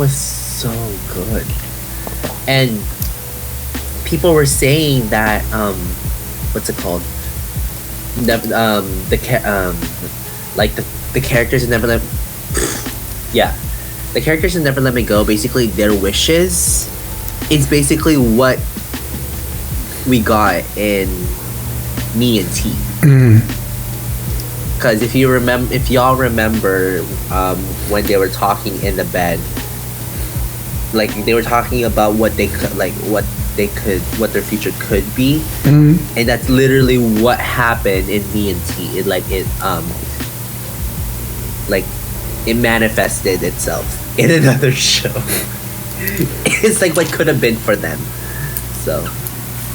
was so good. And people were saying that what's it called? Like the characters in Never Let yeah. The characters in Never Let Me Go, basically their wishes is basically what we got in Me and T. Because if y'all remember when they were talking in the bed, like they were talking about what their future could be, and that's literally what happened in Me and T. It manifested itself in another show. It's like what could have been for them. So,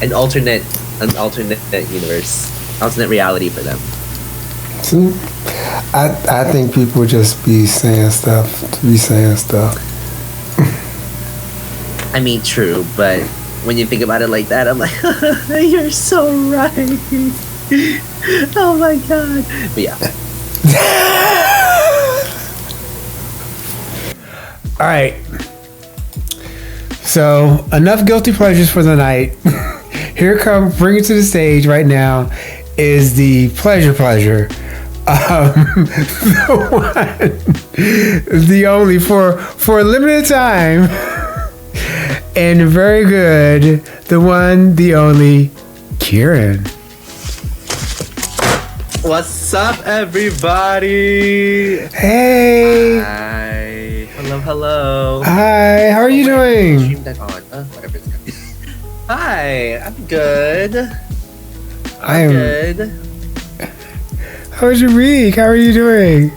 an alternate universe, alternate reality for them. See, I think people just be saying stuff to be saying stuff. I mean, true, but when you think about it like that, I'm like, you're so right. Oh my god. But yeah. All right. So enough guilty pleasures for the night. Bring it to the stage right now is the pleasure. The one, the only for a limited time, and very good. The one, the only, Kearne. What's up, everybody? Hey. Hi. Hello. Hi. How are you doing? Stream deck on. Whatever it's good. Hi. I'm good. I'm good. How was your week? How are you doing?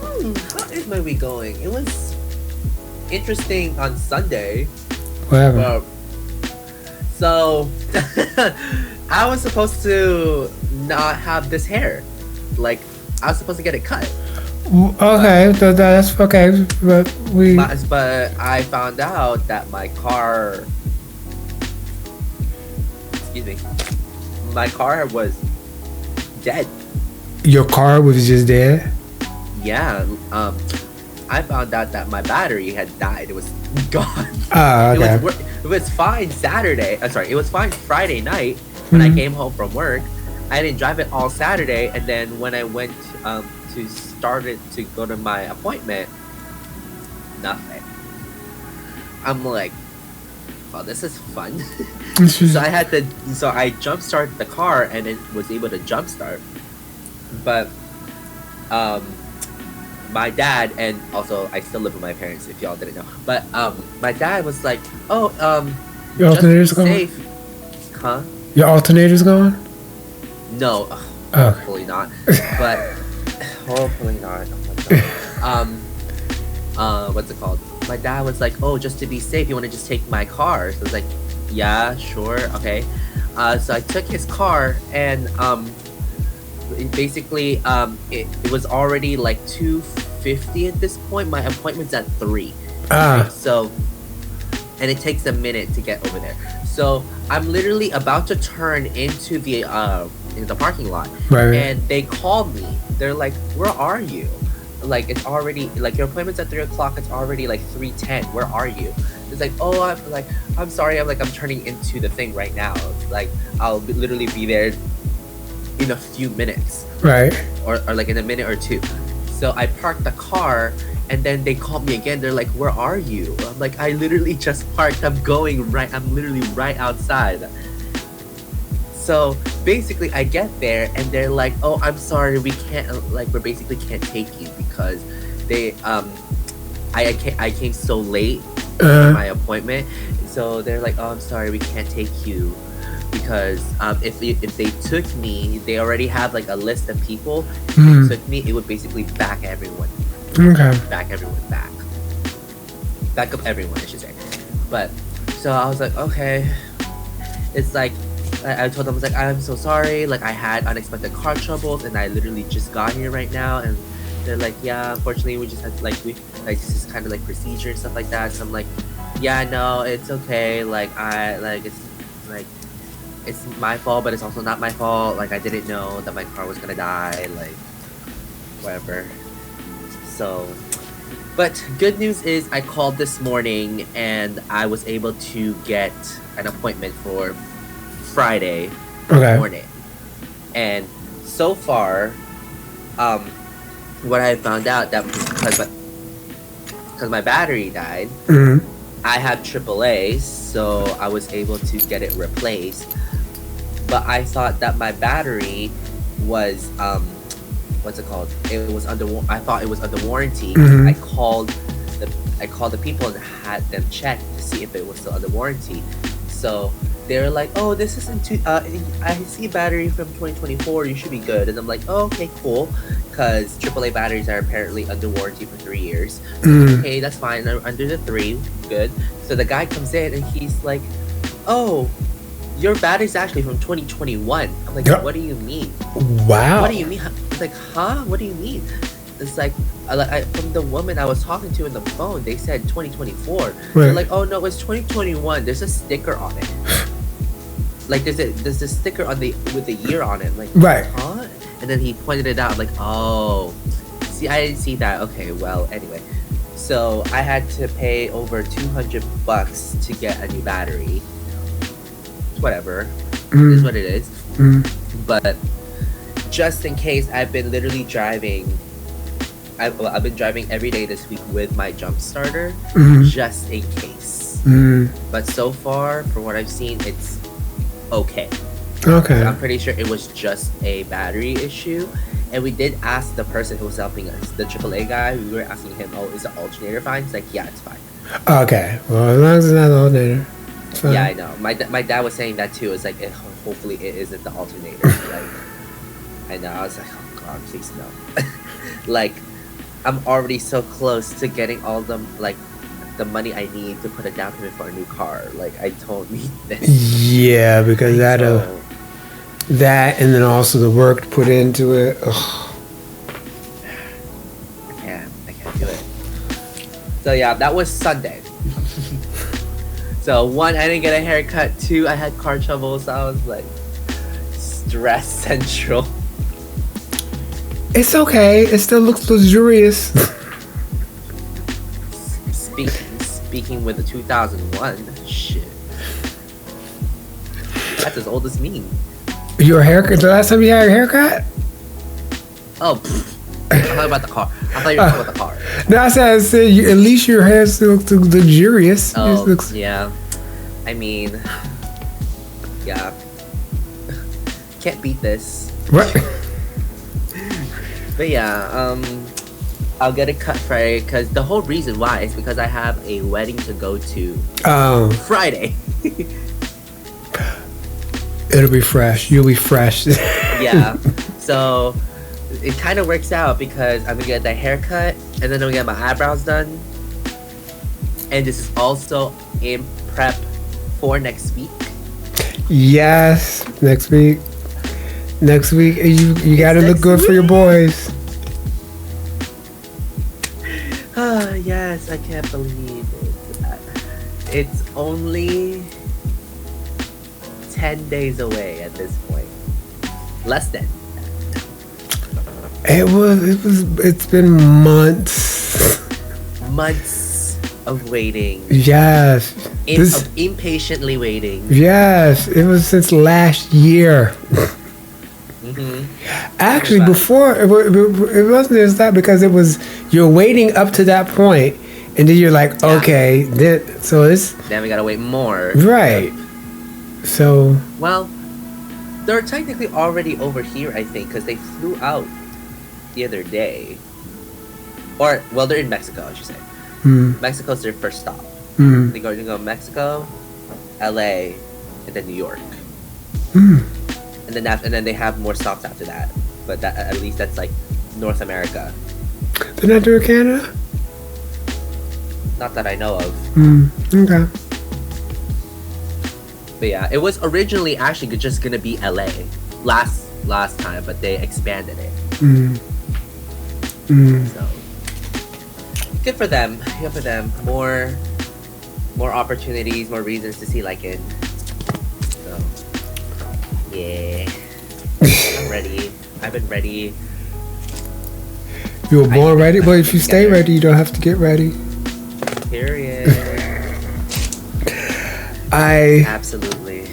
How is my week going? It was interesting on Sunday. What happened? So, I was supposed to not have this hair. Like, I was supposed to get it cut. Okay, that's okay. But I found out that my car was dead. Your car was just dead? Yeah. I found out that my battery had died. It was gone. Oh, okay. It was fine Saturday. It was fine Friday night when I came home from work. I didn't drive it all Saturday, and then when I went to go to my appointment, nothing. I'm like, well, this is fun. So I jump started the car and it was able to jump start. But my dad, and also I still live with my parents if y'all didn't know. But my dad was like, your alternator's gone? Huh? Your alternator's gone? No. Hopefully not. But hopefully not. Oh my god. What's it called? My dad was like, just to be safe, you want to just take my car? So I was like, yeah, sure, okay. So I took his car, and basically it was already like 2:50 at this point. My appointment's at 3. So, and it takes a minute to get over there. So I'm literally about to turn into the parking lot, right. And they called me. They're like, where are you? Like, it's already, like, your appointment's at 3 o'clock. It's already like 3:10. Where are you? It's like, I'm sorry. I'm turning into the thing right now. Like, I'll literally be there in a few minutes. Right. Or like in a minute or two. So I parked the car, and then they called me again. They're like, where are you? I'm like, I literally just parked. I'm literally right outside. So basically I get there and they're like, I'm sorry, we basically can't take you because they I came so late for my appointment. So they're like, I'm sorry, we can't take you because if they took me, they already have like a list of people. If they took me, it would basically back everyone. Okay. Back up everyone, I should say. But so I was like, okay. It's like I told them, I was like, I'm so sorry, like I had unexpected car troubles and I literally just got here right now. And they're like, yeah, unfortunately we just had this is kind of like procedure and stuff like that. So I'm like, yeah, no, it's okay, it's my fault, but it's also not my fault. Like, I didn't know that my car was gonna die, like, whatever. So But good news is I called this morning and I was able to get an appointment for Friday morning. And so far, what I found out that because my battery died, I have AAA, so I was able to get it replaced. But I thought that my battery was what's it called? It was I thought it was under warranty. I called the people and had them check to see if it was still under warranty. So they're like, "Oh, this isn't I see a battery from 2024. You should be good." And I'm like, "Oh, okay, cool," because AAA batteries are apparently under warranty for 3 years. Okay, that's fine. Under the 3, good. So the guy comes in and he's like, "Oh, your battery's actually from 2021. I'm like, "What do you mean?" Wow. What do you mean? It's like, huh? What do you mean? It's like, from the woman I was talking to on the phone, they said 2024. Right. They're like, "Oh no, it's 2021. There's a sticker on it. Like there's a sticker on with the year on it." I'm like, right. Huh? And then he pointed it out. I'm like, "Oh, see, I didn't see that. Okay, well, anyway." So I had to pay over $200 to get a new battery. Whatever, it is what it is. But just in case, I've been literally driving. I've been driving every day this week with my jump starter, just in case. But so far, from what I've seen, it's okay. Okay. So I'm pretty sure it was just a battery issue. And we did ask the person who was helping us, the AAA guy. We were asking him, "Oh, is the alternator fine?" He's like, "Yeah, it's fine." Okay. Well, as long as it's not the alternator. Yeah, I know. My dad was saying that too. It's like, hopefully it isn't the alternator. Like, I know. I was like, "Oh God, please no." Like, I'm already so close to getting all the money I need to put a down payment for a new car. Like, I don't need this. Yeah, because that and then also the work put into it. Ugh. I can't do it. So yeah, that was Sunday. So 1, I didn't get a haircut. 2, I had car trouble, so I was like, stress central. It's okay. It still looks luxurious. Speaking with the 2001, shit. That's as old as me. Your haircut? The last time you had a haircut? Oh, I'm talking about the car. I thought you were talking about the car. No, I said at least your hair still looks luxurious. Oh, yeah. I mean, yeah. Can't beat this. Right. But yeah, I'll get it cut Friday because the whole reason why is because I have a wedding to go to Friday. It'll be fresh. You'll be fresh. Yeah. So it kind of works out because I'm gonna get the haircut and then I'm gonna get my eyebrows done. And this is also in prep for next week. Yes, next week. Next week, you gotta look good for your boys. Yes, I can't believe it. It's only 10 days away at this point. Less than. It's been months. Months of waiting. Yes. Impatiently waiting. Yes, it was since last year. Actually, before it wasn't just that because it was you're waiting up to that point, and then you're like, okay, then we gotta wait more, right? So they're technically already over here, I think, because they flew out the other day, or they're in Mexico, I should say. Mexico's their first stop. They go Mexico, LA, and then New York. And then they have more stops after that. But that at least that's like North America. They're not doing Canada? Not that I know of. Okay. But yeah, it was originally actually just gonna be LA last time, but they expanded it. So good for them. Good for them. More opportunities, more reasons to see Lycan. So yeah. I'm ready. I've been ready. You were born ready, but if you stay ready, you don't have to get ready. Period. Absolutely.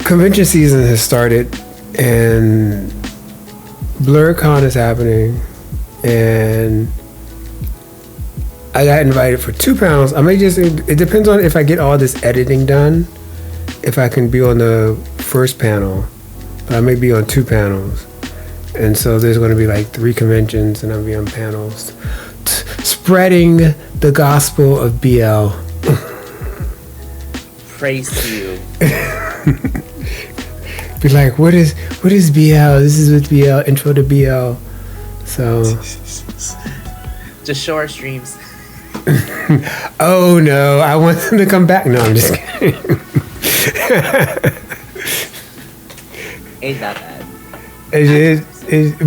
Convention season has started, and BlurCon is happening, and I got invited for 2 panels. I may just, it depends on if I get all this editing done, if I can be on the first panel, but I may be on 2 panels. And so there's going to be like 3 conventions, and I'll be on panels spreading the gospel of BL. Praise to you. Be like, what is BL? This is what BL, intro to BL. So just show our streams. Oh no, I want them to come back. No, I'm just kidding. Ain't that bad.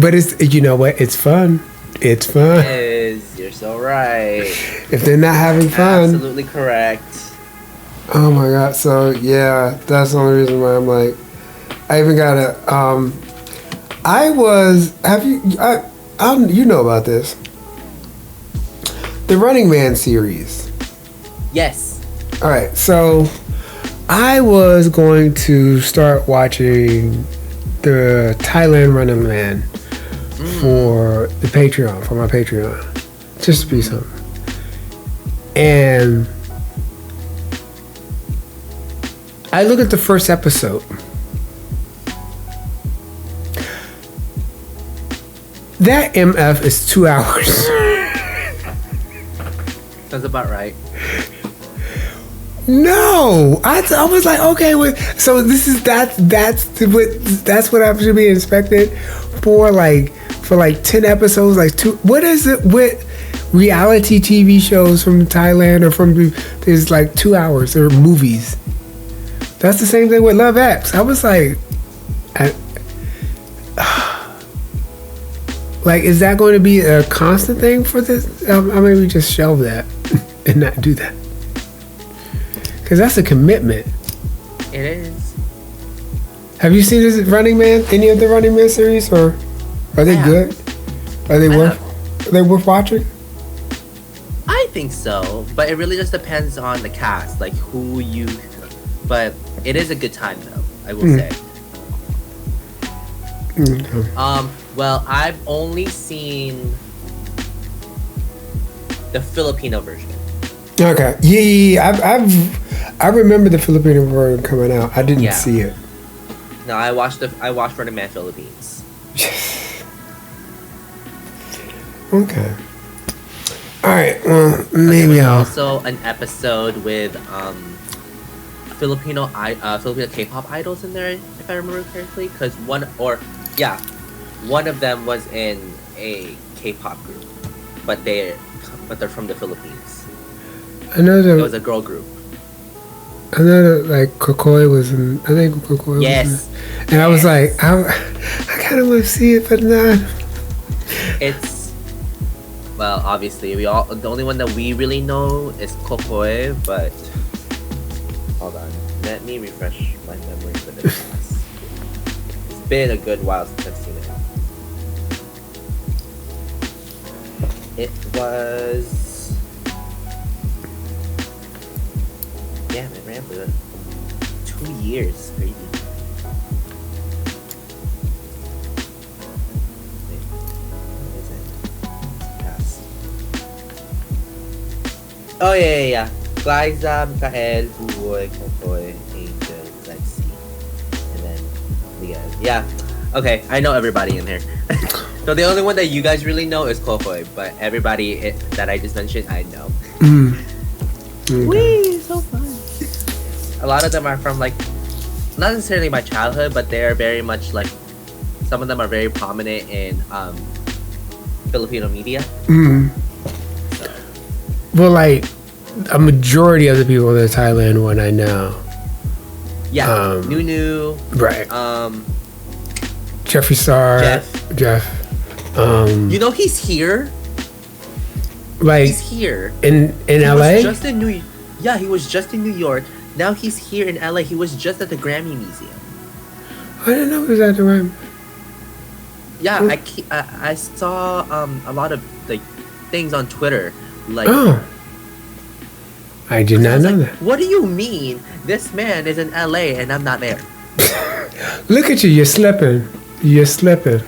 But it's, you know what? It's fun. It's fun. It is. You're so right. If they're not having fun. Absolutely correct. Oh my god. So yeah, that's the only reason why I'm like, I even gotta, you know about this. The Running Man series. Yes. Alright, so I was going to start watching the Thailand Running Man for the Patreon, for my Patreon. Just to be something. And I look at the first episode. That MF is 2 hours. That's about right. No, I was like, okay, so that's what I should be expected for like 10 episodes, like 2. What is it with reality TV shows from Thailand or from there's like 2 hours or movies? That's the same thing with Love X. I was like, like, is that going to be a constant thing for this? I maybe just shelve that and not do that. Because that's a commitment. It is. Have you seen this Running Man? Any of the Running Man series, or are they good? Are they worth watching? I think so, but it really just depends on the cast, like who you. But it is a good time, though. I will say. Well, I've only seen the Filipino version. Okay. Yeah. I remember the Filipino version coming out. I didn't see it. No, I watched Running Man Philippines. Okay. All right. Well, maybe I'll. Also, an episode with Filipino K-pop idols in there, if I remember correctly, because one of them was in a K-pop group, but they're from the Philippines. I know that it was a girl group. I know that like Kokoi was in. I think Kokoi was in. And I was like, I kind of want to see it, but not. It's obviously the only one that we really know is Kokoi, but hold on, let me refresh my memory for the past. It's been a good while since I've seen it. It was. Yeah, man, ran for 2 years. Crazy. Oh yeah. Glyza, Mikael, Buboy, Kokoy, Angel, Lexi, and then Leah. Yeah. Okay, I know everybody in here. So the only one that you guys really know is Kokoy, but everybody that I just mentioned, I know. Wee, so fun. A lot of them are from like, not necessarily my childhood, but they are very much like, some of them are very prominent in Filipino media. So. Well, like a majority of the people in the Thailand one I know. Yeah, Nunu. Right. Jeffree Star. Jeff. You know he's here. Like he's here in LA. He was just in New York. Now he's here in LA. He was just at the Grammy Museum. I didn't know he was at the Grammy. Yeah, I saw a lot of like things on Twitter. Like, Oh, I did I not was know like, that. what do you mean? This man is in LA and I'm not there. Look at you, you're slipping. You're slipping.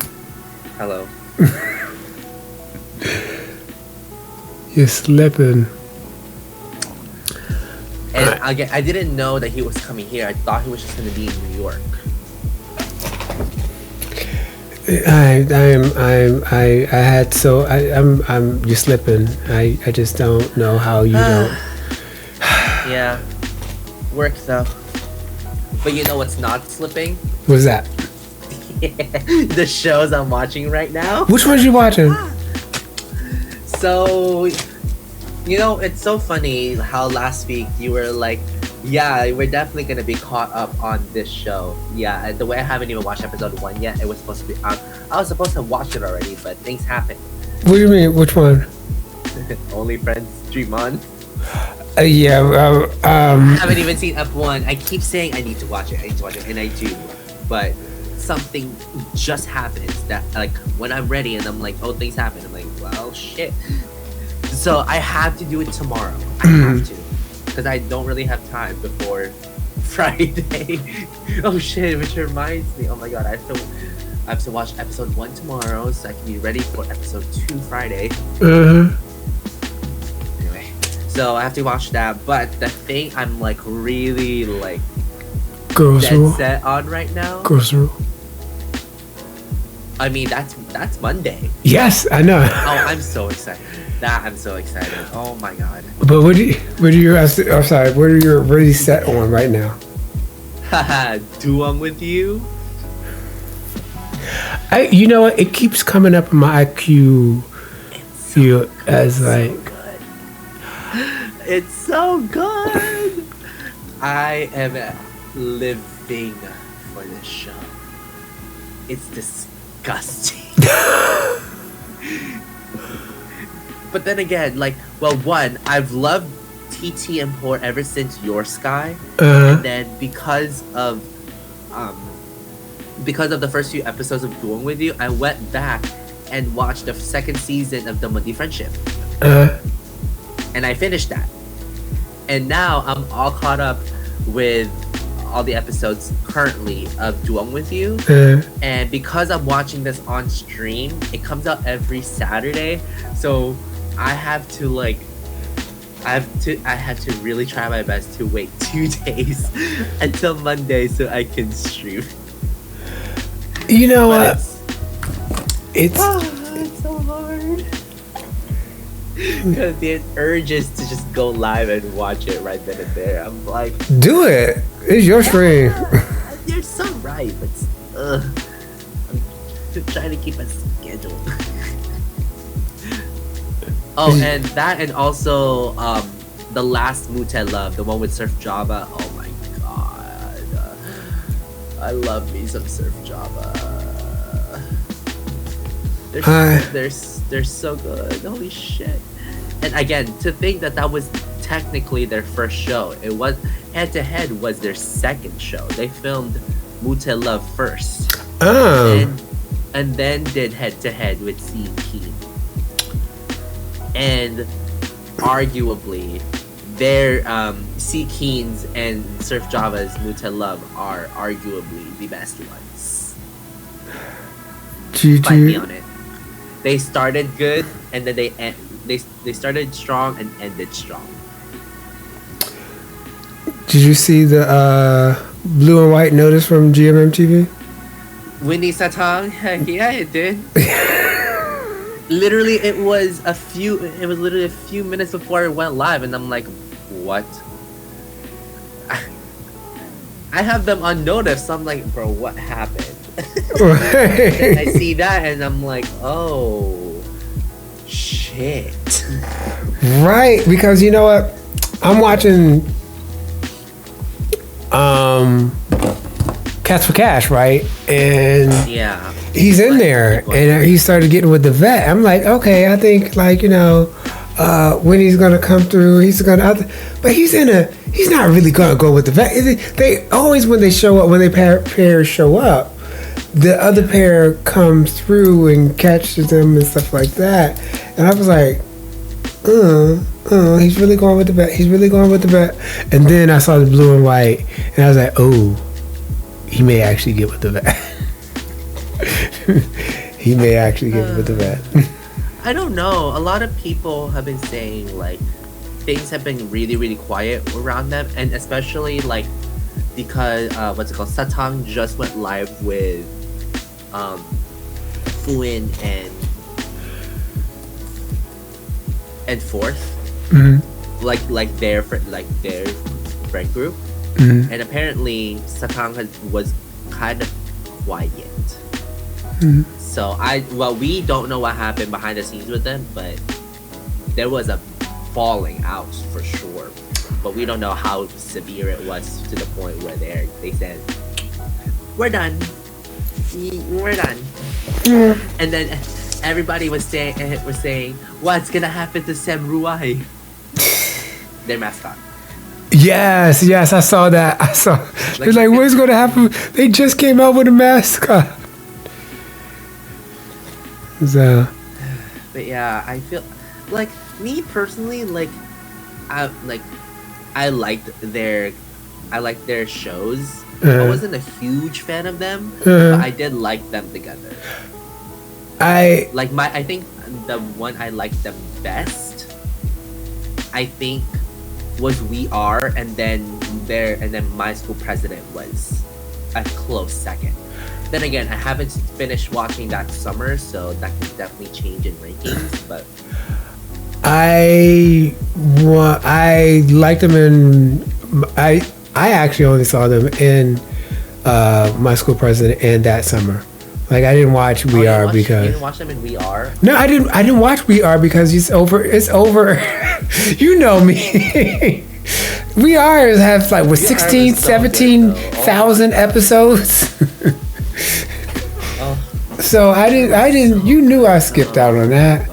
Hello. You're slipping. And again, I didn't know that he was coming here. I thought he was just gonna be in New York. I'm you're slipping. I just don't know how you don't. Yeah, work though. But you know what's not slipping? What's that? The shows I'm watching right now. Which ones you watching? So, you know, it's so funny how last week you were like, yeah, we're definitely gonna be caught up on this show. Yeah, and the way I haven't even watched episode 1 yet, it was supposed to be out. I was supposed to watch it already, but things happened. What do you mean? Which one? Only Friends Dream On. Yeah. I haven't even seen up 1. I keep saying I need to watch it, and I do. But something just happens that, like, when I'm ready and I'm like, oh, things happen. I'm like, well, shit. So I have to do it tomorrow. I have to. Because I don't really have time before Friday. Oh, shit, which reminds me. Oh, my God. I have to watch episode 1 tomorrow so I can be ready for episode 2 Friday. Anyway, so I have to watch that. But the thing I'm, like, really, like, Girls dead Rule. set on right now. Girls Rule. I mean, that's Monday. Yes, I know. Oh, I'm so excited. I'm so excited. Oh my God. But what are you? I'm sorry. What are you really set on right now? Haha, Duang with you. You know what? It keeps coming up in my IQ field as like. Good. It's so good. I am living for this show. It's disgusting. But then again, like, well, one, I've loved TEETEE and Poor ever since Your Sky, and then because of the first few episodes of Duang with You, I went back and watched the second season of the Mundi Friendship, and I finished that, and now I'm all caught up with all the episodes currently of Duang with You, and because I'm watching this on stream, it comes out every Saturday, so I have to like I had to really try my best to wait 2 days until Monday so I can stream. You know what? It's so hard. Because the urge is to just go live and watch it right then and there. I'm like, do it. It's your stream. You're so right, but I'm trying to keep a schedule. Oh, and that, and also the last Mute Love, the one with Surf Java. Oh my God, I love me some Surf Java. They're so good. Holy shit! And again, to think that was technically their first show. It was Head to Head was their second show. They filmed Mute Love first, and then did Head to Head with CK. And arguably, their C Keens and Surf Java's Mute Love are arguably the best ones. Fight me on it. They started good, and then they started strong and ended strong. Did you see the blue and white notice from GMM TV? Winnie Satang? Yeah, it did. Literally, it was literally a few minutes before it went live, and I'm like, what? I have them on notice, so I'm like, bro, what happened? And I see that, and I'm like, oh, shit. Right, because you know what? I'm watching Cats for Cash, right? And yeah, he's in there, and he started getting with the vet. I'm like, okay, I think, like, you know, when he's gonna come through, but he's not really gonna go with the vet. They always, when they show up, when they pairs show up, the other pair comes through and catches them and stuff like that. And I was like, he's really going with the bat. He's really going with the bat. And then I saw the blue and white, and I was like, oh, he may actually get with the bat. He may actually get with the bat. I don't know. A lot of people have been saying like things have been really, really quiet around them, and especially like because Satang just went live with Fuin and Fourth, like their friend group, and apparently Satang was kind of quiet. So we don't know what happened behind the scenes with them, but there was a falling out for sure. But we don't know how severe it was to the point where they said, "We're done, we're done," and then everybody was saying, "What's gonna happen to Sam Ruai?" Their mascot. Yes, I saw that. They're like, what's gonna happen? They just came out with a mascot. So. But yeah, I feel like me personally, I liked their shows. I wasn't a huge fan of them, but I did like them together. I think the one I liked them best, I think, was We Are, and then My School President was a close second. Then again, I haven't finished watching that summer, so that can definitely change in rankings. But I liked them in. I actually only saw them in My School President and that summer. Like I didn't watch We Are because you didn't watch them in We Are. No, I didn't watch We Are because it's over. You know me. We Are has like 17,000 episodes. So I didn't. You knew I skipped out on that.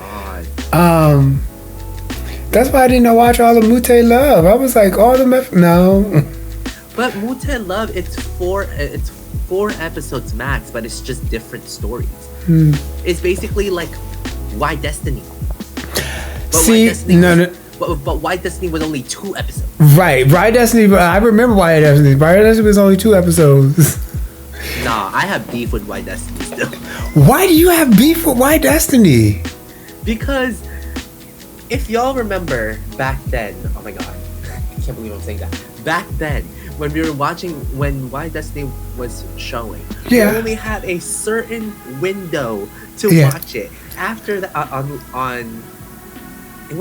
That's why I didn't watch all of Mute Love. I was like, all the no. But Mute Love, it's four episodes max, but it's just different stories. It's basically like Why Destiny. But But Why Destiny was only 2 episodes. Right, Why Destiny. I remember Why Destiny. Why Destiny was only 2 episodes. Nah, I have beef with Why Destiny still. Why do you have beef with Why Destiny? Because if y'all remember back then, oh my god, I can't believe I'm saying that. Back then, when we were watching, when Why Destiny was showing, we only had a certain window to watch it. After that, it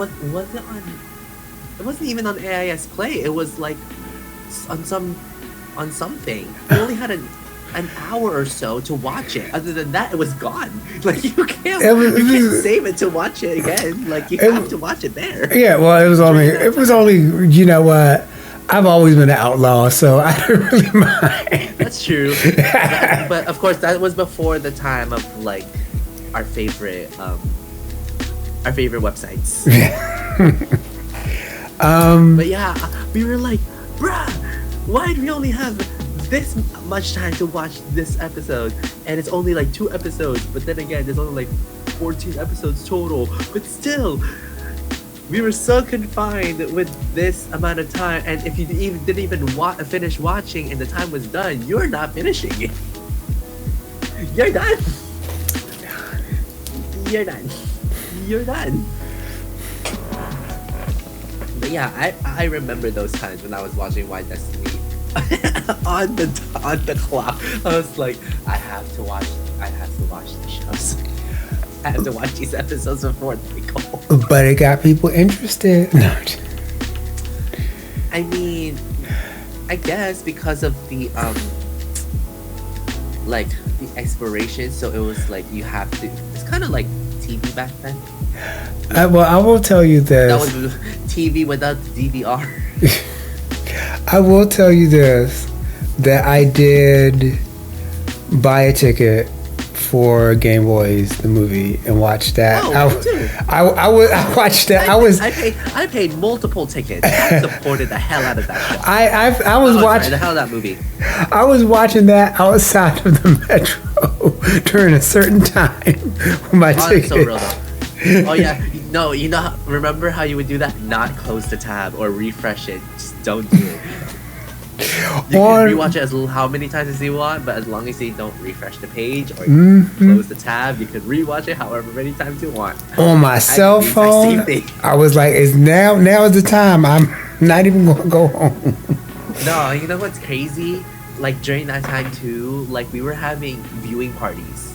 wasn't even on AIS Play. It was like on something. We only had an hour or so to watch it. Other than that, it was gone. Like you can't save it to watch it again. Like you have to watch it there. Yeah, well, it was only. You know what? I've always been an outlaw, so I don't really mind. That's true. But of course, that was before the time of like our favorite websites. But yeah, we were like, bruh, why do we only have this much time to watch this episode? And it's only like 2 episodes, but then again, there's only like 14 episodes total. But still, we were so confined with this amount of time, and if you didn't even finish watching and the time was done, you're not finishing it. You're done. You're done. You're done. But yeah, I remember those times when I was watching Why Destiny on the clock. I was like, I have to watch these shows. I have to watch these episodes before they go. But it got people interested. No. I mean, I guess because of the like the exploration. So it was like you have to. It's kind of like TV back then. I will tell you this. That was TV without the DVR. I will tell you this, that I did buy a ticket for Game Boys, the movie, and watched that. Oh, me too. I watched that. I paid multiple tickets. I supported the hell out of that show. I was watching the hell of that movie. I was watching that outside of the metro during a certain time with my ticket. That's so real though. Oh yeah, no, remember how you would do that? Not close the tab or refresh it. Just don't do it. You can rewatch it how many times as you want, but as long as you don't refresh the page or close the tab, you can rewatch it however many times you want. On my cell phone, I was like, "It's now is the time. I'm not even gonna go home." No, you know what's crazy? Like during that time too, like we were having viewing parties.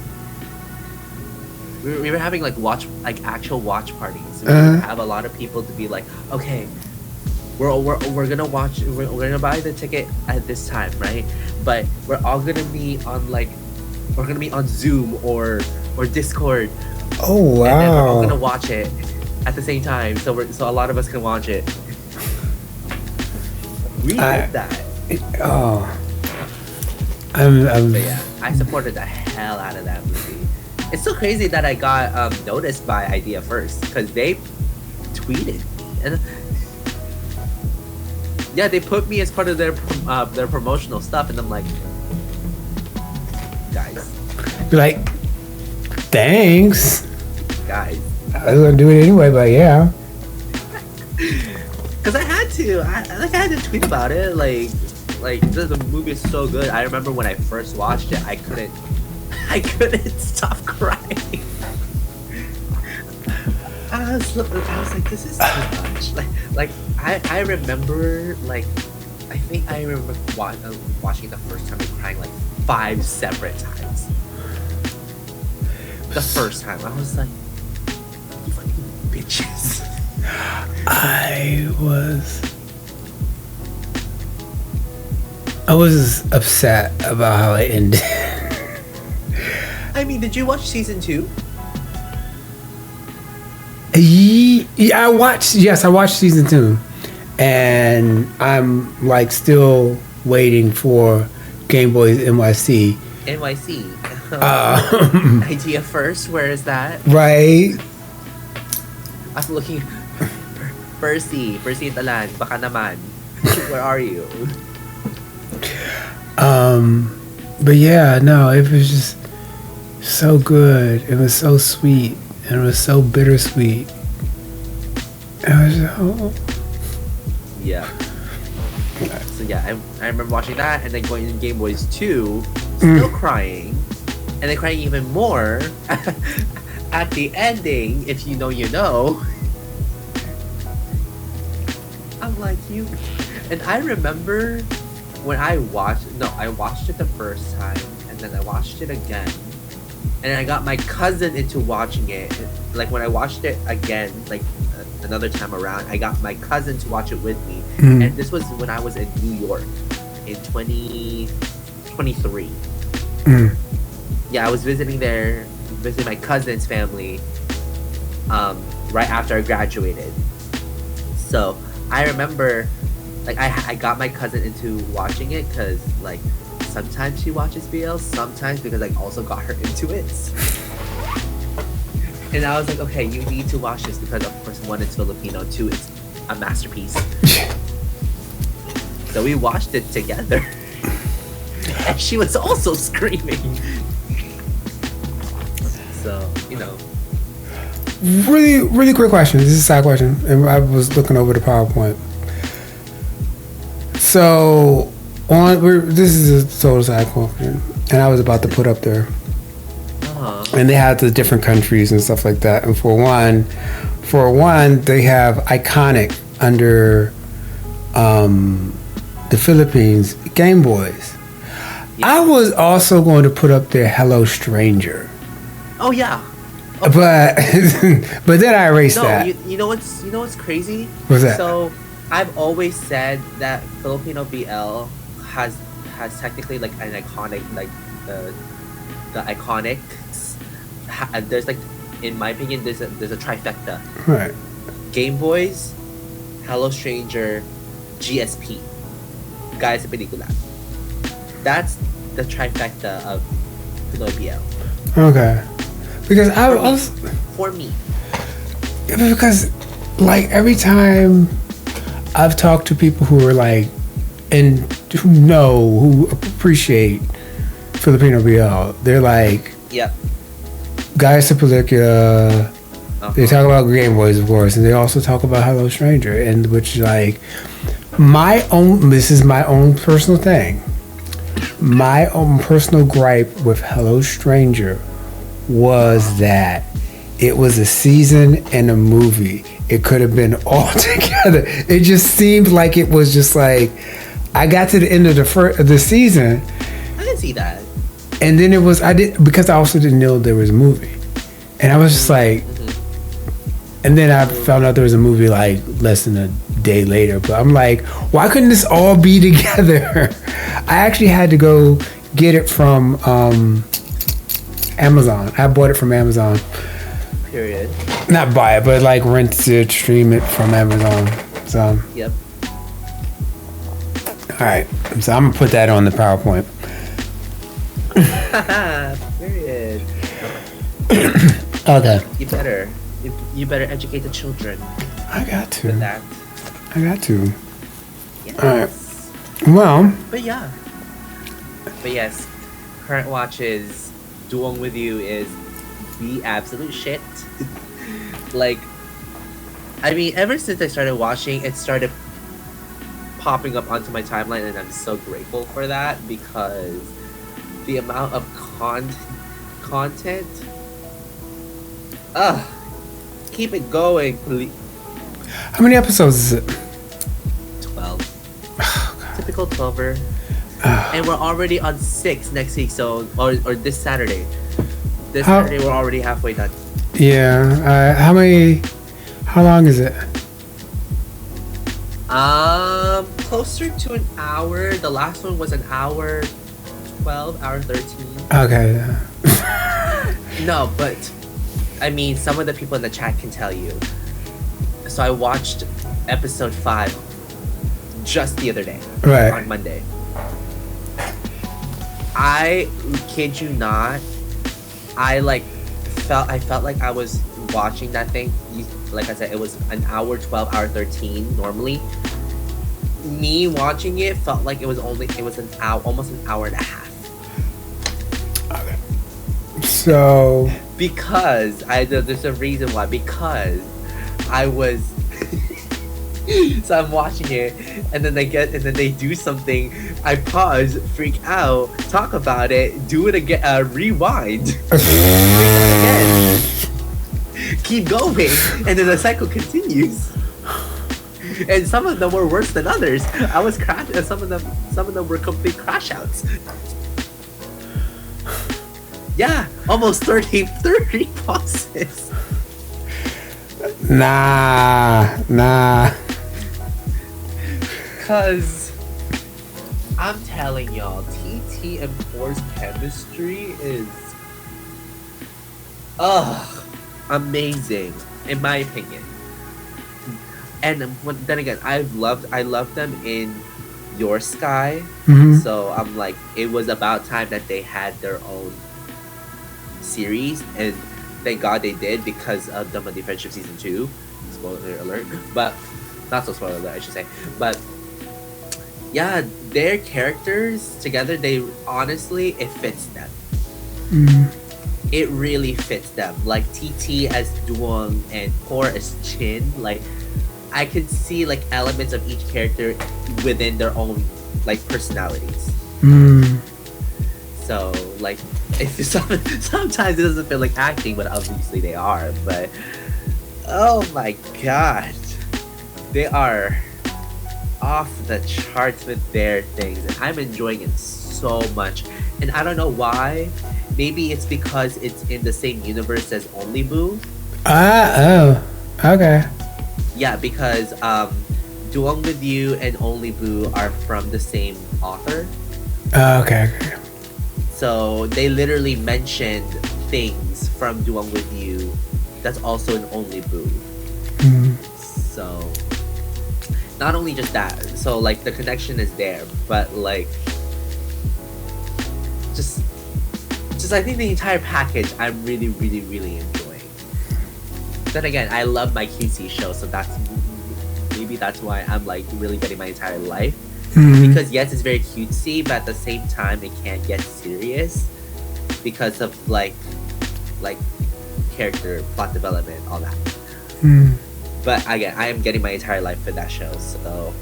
We were having like actual watch parties. We would have a lot of people to be like, okay, we're gonna watch. We're gonna buy the ticket at this time, right? But we're all gonna be on we're gonna be on Zoom or Discord. Oh wow! And then we're all gonna watch it at the same time, so a lot of us can watch it. We did that. But yeah, I supported the hell out of that movie. It's so crazy that I got noticed by Idea First because they tweeted me and. Yeah, they put me as part of their promotional stuff, and I'm like, guys. You're like, thanks. Guys. I was gonna do it anyway, but yeah. Cause I had to. I had to tweet about it. Like the movie is so good. I remember when I first watched it, I couldn't stop crying. I was like, this is too much. Like I remember, I think I remember watching the first time and crying 5 separate times. The first time, I was like, you fucking bitches. I was upset about how it ended. I mean, did you watch season 2? Yeah, I watched season 2, and I'm still waiting for Game Boys NYC. Idea First, where is that? Right. I'm looking. Percy Talan, baka naman. Where are you? But yeah, no, it was just so good. It was so sweet. And it was so bittersweet. Yeah. So yeah, I remember watching that and then going to Game Boys 2, still crying, and then crying even more at the ending. If you know, you know. I'm like you, and I remember when I watched it the first time, and then I watched it again. And I got my cousin into watching it. When I watched it again, another time around, I got my cousin to watch it with me. And this was when I was in New York in 2023. Yeah, I was visiting my cousin's family right after I graduated. So I remember, I got my cousin into watching it because, sometimes she watches BL, sometimes because I also got her into it. And I was like, okay, you need to watch this because, of course, 1, it's Filipino, 2, it's a masterpiece. So we watched it together. And she was also screaming. So, Really, really quick question. This is a side question. And I was looking over the PowerPoint. So, this is a total side question. And I was about to put up there. And they have the different countries and stuff like that. And for one, they have iconic under the Philippines Game Boys. Yeah. I was also going to put up there Hello Stranger. Oh yeah. Okay. But then I erased that. You know what's crazy? What's that? So I've always said that Filipino BL has technically an iconic the iconics. There's in my opinion there's a trifecta. Right. Game Boys, Hello Stranger, GSP. Guys sa Pelikula. That's the trifecta of Pinoy BL. Okay. Because I was for me. because like every time I've talked to people who are like and who appreciate Filipino BL, they're like, Yep. Guys to Película. They talk about Game Boys, of course, and they also talk about Hello Stranger, and which like this is my own personal thing. My own personal gripe with Hello Stranger was that it was a season and a movie. It could have been all together. It just seemed like it was just like I got to the end of the season. I can see that. And then because I also didn't know there was a movie, and I was just like, and then I found out there was a movie like less than a day later. But I'm like, why couldn't this all be together? I actually had to go get it from Amazon. I bought it from Amazon. Period. Not buy it, but like rent it, stream it from Amazon. So. Yep. All right. So I'm gonna put that on the PowerPoint. Period. Okay. You better educate the children. I got to. With that. I got to. Yes. All right. Well. But yes, current watches, Duang with You is the absolute shit. Like, I mean, ever since I started watching, it started popping up onto my timeline, and I'm so grateful for that because the amount of content. Keep it going, please. How many episodes is it? 12. Oh, typical 12er. And we're already on 6 next week, so or this Saturday. Saturday we're already halfway done. Yeah. How long is it? Closer to an hour. The last one was an hour 12, hour 13. Okay. No, but I mean, some of the people in the chat can tell you. So I watched episode 5 just the other day. Right. On Monday. I kid you not. I felt like I was watching that thing. Like I said, it was an hour 12, hour 13 normally. Me watching it felt like it was an hour, almost an hour and a half. Okay. So because there's a reason why. Because I was so I'm watching it, and then they do something. I pause, freak out, talk about it, do it again, rewind, again, keep going, and then the cycle continues. And some of them were worse than others. I was crashed, and some of them were complete crash outs. Yeah, almost 30 pauses. Nah. Cause I'm telling y'all, TT and Poor's chemistry is amazing, in my opinion. And then again, I loved them in Your Sky. Mm-hmm. So I'm like, it was about time that they had their own series, and thank God they did, because of Dumb Friendship Season 2. Spoiler alert. But not so spoiler alert, I should say. But yeah, their characters together, they honestly, it fits them. Mm. It really fits them. Like TT as Duang and Poor as Chin. Like, I could see like elements of each character within their own like personalities. Mm. So like, sometimes it doesn't feel like acting, but obviously they are. But oh my god, they are off the charts with their things, and I'm enjoying it so much. And I don't know why. Maybe it's because it's in the same universe as Only Boo. Oh, okay. Yeah, because Duang with You and Only Boo are from the same author. Okay. So they literally mentioned things from Duang with You that's also in Only Boo. Mm. So not only just that, so like the connection is there, but like just just I think the entire package I'm really, really, really enjoying. Then again, I love my cutesy show, so maybe that's why I'm like really getting my entire life. Because yes, it's very cutesy, but at the same time, it can't get serious because of like character, plot development, all that. But again, I am getting my entire life for that show, so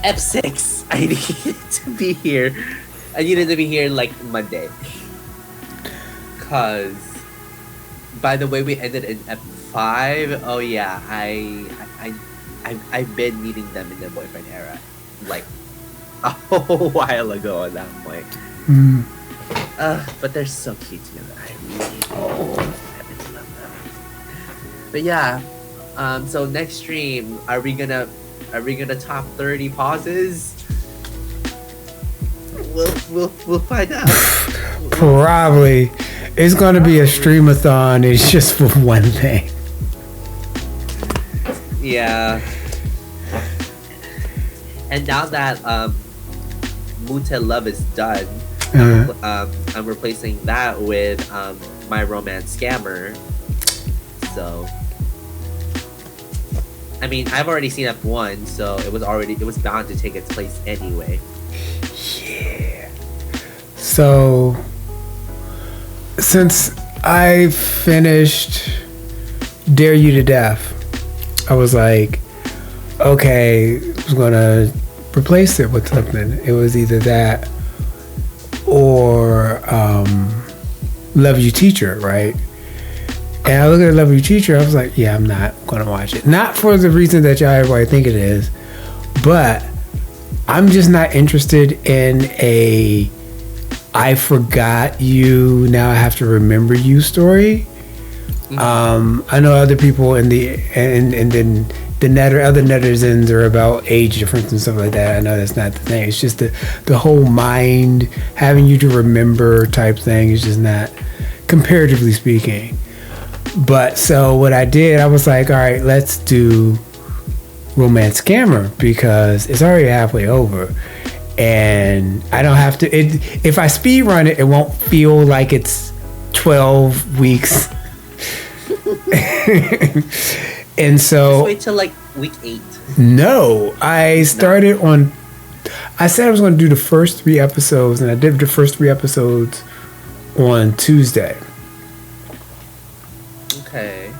F6, I needed to be here. I needed to be here like Monday. Cause by the way we ended in F5, oh yeah, I've been needing them in the boyfriend era. Like a whole while ago at that point. But they're so cute together. I really love them. But yeah, so next stream, are we gonna top 30 pauses? We'll find out. Probably. It's gonna be a streamathon. It's just for one thing. Yeah. And now that Mute Love is done, I'm replacing that with My Romance Scammer. So, I mean, I've already seen F1, so it was bound to take its place anyway. Yeah. So, since I finished Dare You to Death, I was like, okay, I was gonna replace it with something. It was either that or Love You Teacher, right? And I looked at Love You Teacher, I was like, yeah, I'm not gonna watch it. Not for the reason that y'all everybody think it is, but I'm just not interested in a I forgot you, now I have to remember you story. I know other people in the and then other netizens are about age difference and stuff like that. I know that's not the thing. It's just the whole mind having you to remember type thing is just not, comparatively speaking. But so what I did, I was like, all right, let's do Romance Scammer because it's already halfway over. And I don't have to, if I speed run it, it won't feel like it's 12 weeks. And so just wait till like week 8. No, I started on, I said I was going to do the first 3 episodes, and I did the first 3 episodes on Tuesday. Okay.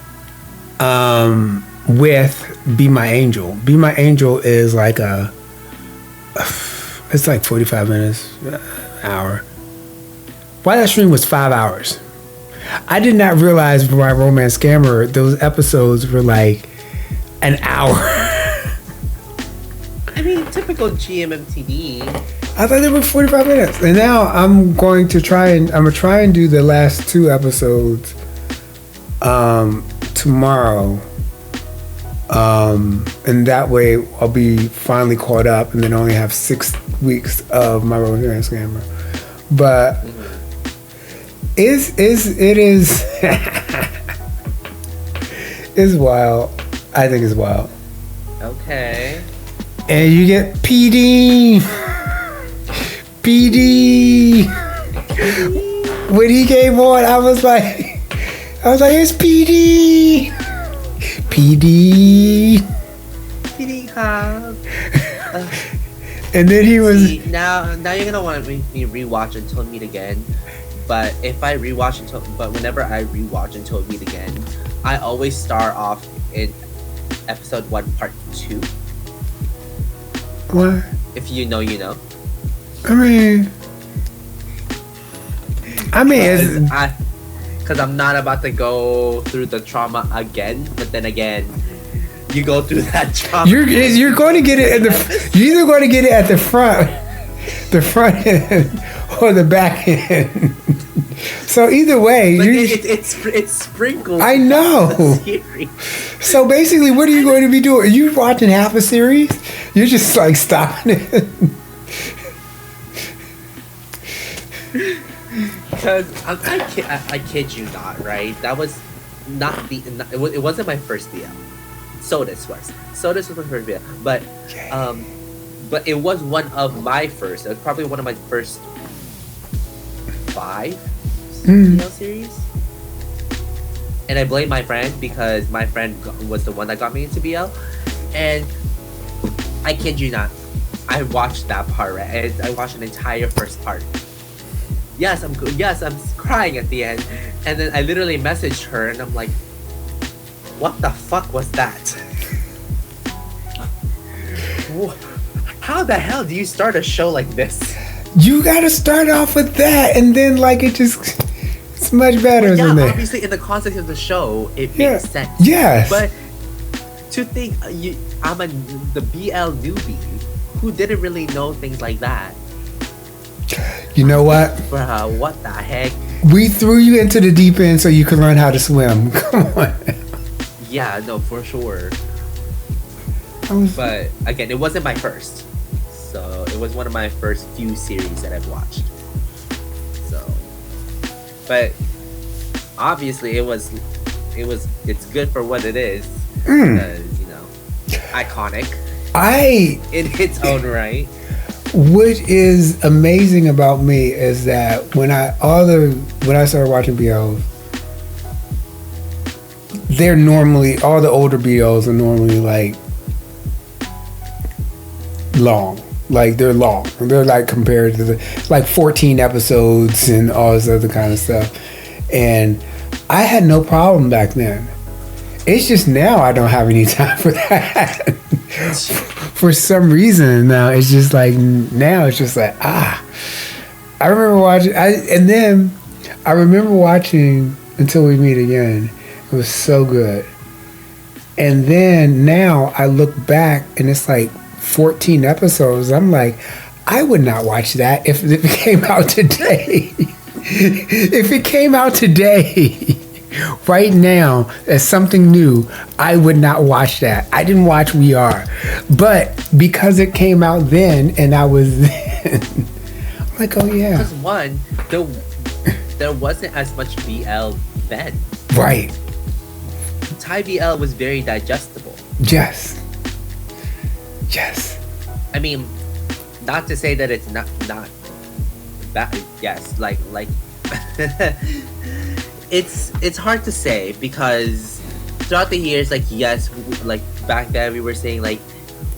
With Be My Angel. Be My Angel is like it's like 45 minutes, an hour. Why that stream was 5 hours. I did not realize by Romance Scammer, those episodes were like an hour. I mean, typical GMMTV. I thought they were 45 minutes. And now I'm going to try and do the last 2 episodes tomorrow. And that way I'll be finally caught up and then only have 6 weeks of my Romance Scammer. But it is it's wild. I think it's wild. Okay. And you get PD. When he came on, I was like, it's PD. PD. And then he was. See, now you're gonna want to make me rewatch Until Meet Again. But whenever I rewatch Until Meet Again, I always start off in episode 1, part 2. What? If you know, you know. I mean, because I'm not about to go through the trauma again. But then again, you go through that trauma. You're going to get it at the. You're either going to get it at the front end, or the back end. So either way, it's sprinkled. I know. So basically, what are you going to be doing? Are you watching half a series? You're just like stopping it. Because I kid you not, right? That was not it wasn't my first BL. Sodas was my first BL, but it was one of my first. It was probably one of my first 5, BL series. And I blame my friend because my friend was the one that got me into BL. And I kid you not, I watched that part, right? I watched an entire first part. Yes, I'm crying at the end. And then I literally messaged her and I'm like, what the fuck was that? How the hell do you start a show like this? You gotta start off with that, and then like it's much better than that. Obviously, in the context of the show, it makes sense. Yes. But to think I'm the BL newbie who didn't really know things like that. You know what? Bruh, what the heck? We threw you into the deep end so you could learn how to swim. Come on. Yeah, no, for sure. But again, it wasn't my first. So it was one of my first few series that I've watched. So, but obviously it's good for what it is because, you know, iconic in its own right. What is amazing about me is that when I started watching BLs, they're normally, all the older BLs are normally like long. Like they're long. They're like compared to like 14 episodes and all this other kind of stuff. And I had no problem back then. It's just now I don't have any time for that. For some reason now it's just like I remember watching Until We Meet Again. It was so good. And then now I look back and it's like 14 episodes. I'm like, I would not watch that if it came out today. If it came out today, right now, as something new, I would not watch that. I didn't watch We Are. But because it came out then and I was then, I'm like, oh yeah. Because one, there wasn't as much BL then. Right. Thai BL was very digestible. Yes. I mean, not to say that it's not bad. Yes, like it's hard to say because throughout the years, like yes, like back then we were saying like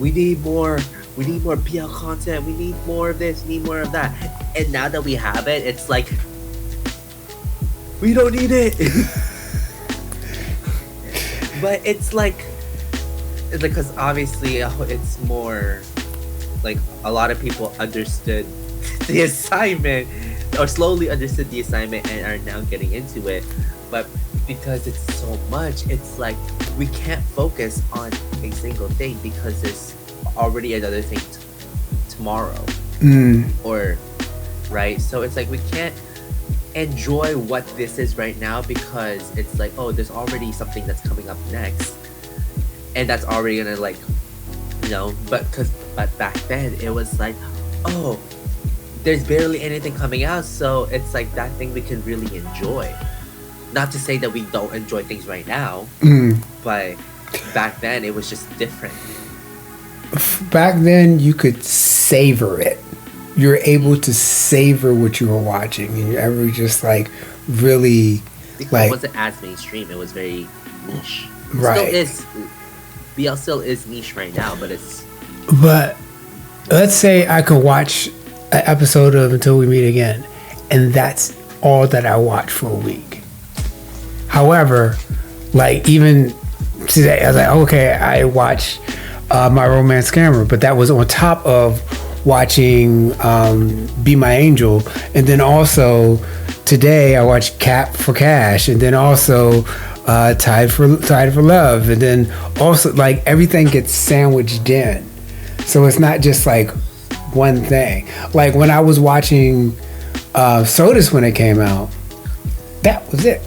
we need more BL content, we need more of this, need more of that, and now that we have it, it's like we don't need it. But it's like because obviously it's more like a lot of people understood the assignment or slowly understood the assignment and are now getting into it, but because it's so much, it's like we can't focus on a single thing because there's already another thing tomorrow or right, so it's like we can't enjoy what this is right now because it's like, oh, there's already something that's coming up next and that's already gonna like, you know, but back then it was like, oh, there's barely anything coming out, so it's like that thing we can really enjoy. Not to say that we don't enjoy things right now, but back then it was just different. Back then you could savor it. You're able to savor what you were watching, and you're ever just like really because like it wasn't as mainstream. It was very niche. Right. BL still is niche right now, but it's. But let's say I could watch an episode of Until We Meet Again, and that's all that I watch for a week. However, like even today, I was like, okay, I watch My Romance Scammer, but that was on top of watching Be My Angel, and then also today I watched Cap for Cash, and then also Tied for Love, and then also like everything gets sandwiched in, so it's not just like one thing. Like when I was watching Sodas when it came out, that was it.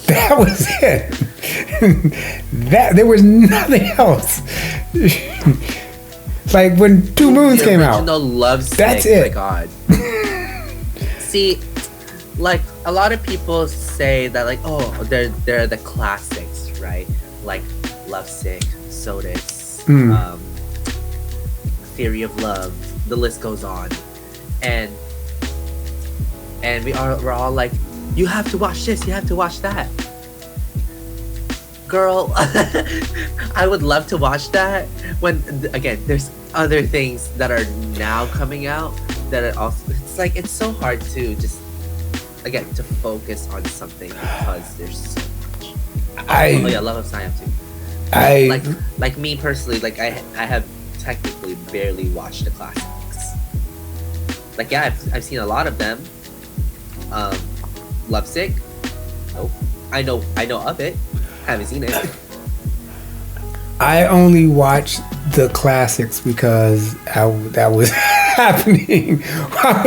That was it. That there was nothing else. Like when Two Moons came out. Love Sick, that's it. My God. See, like a lot of people say that like, oh, they're the classics, right? Like Love Sick, Sodas, Theory of Love, the list goes on. And and we're all like, you have to watch this, you have to watch that. Girl, I would love to watch that when, again, there's other things that are now coming out that are also, it's like, it's so hard to just, again, to focus on something because there's so much. Love of Siam too. Like me personally, like I have technically barely watched the classics. Like, yeah, I've seen a lot of them. Lovesick? Nope. I know of it. Haven't seen it. I only watched the classics because that was happening. I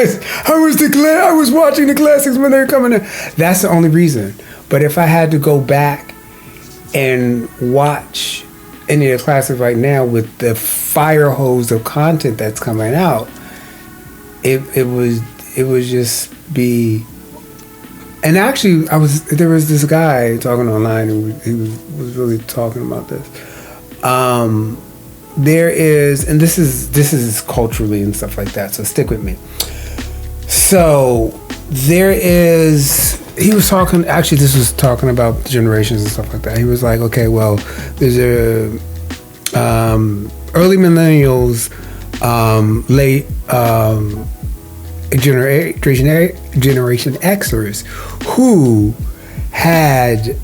was watching the classics when they were coming in. That's the only reason. But if I had to go back and watch any of the classics right now with the fire hose of content that's coming out, it would just be. And actually, there was this guy talking online, and he was really talking about this. There is, and this is culturally and stuff like that. So stick with me. So there is. He was talking. Actually, this was talking about generations and stuff like that. He was like, okay, well, there's early millennials, late. Generation Xers who had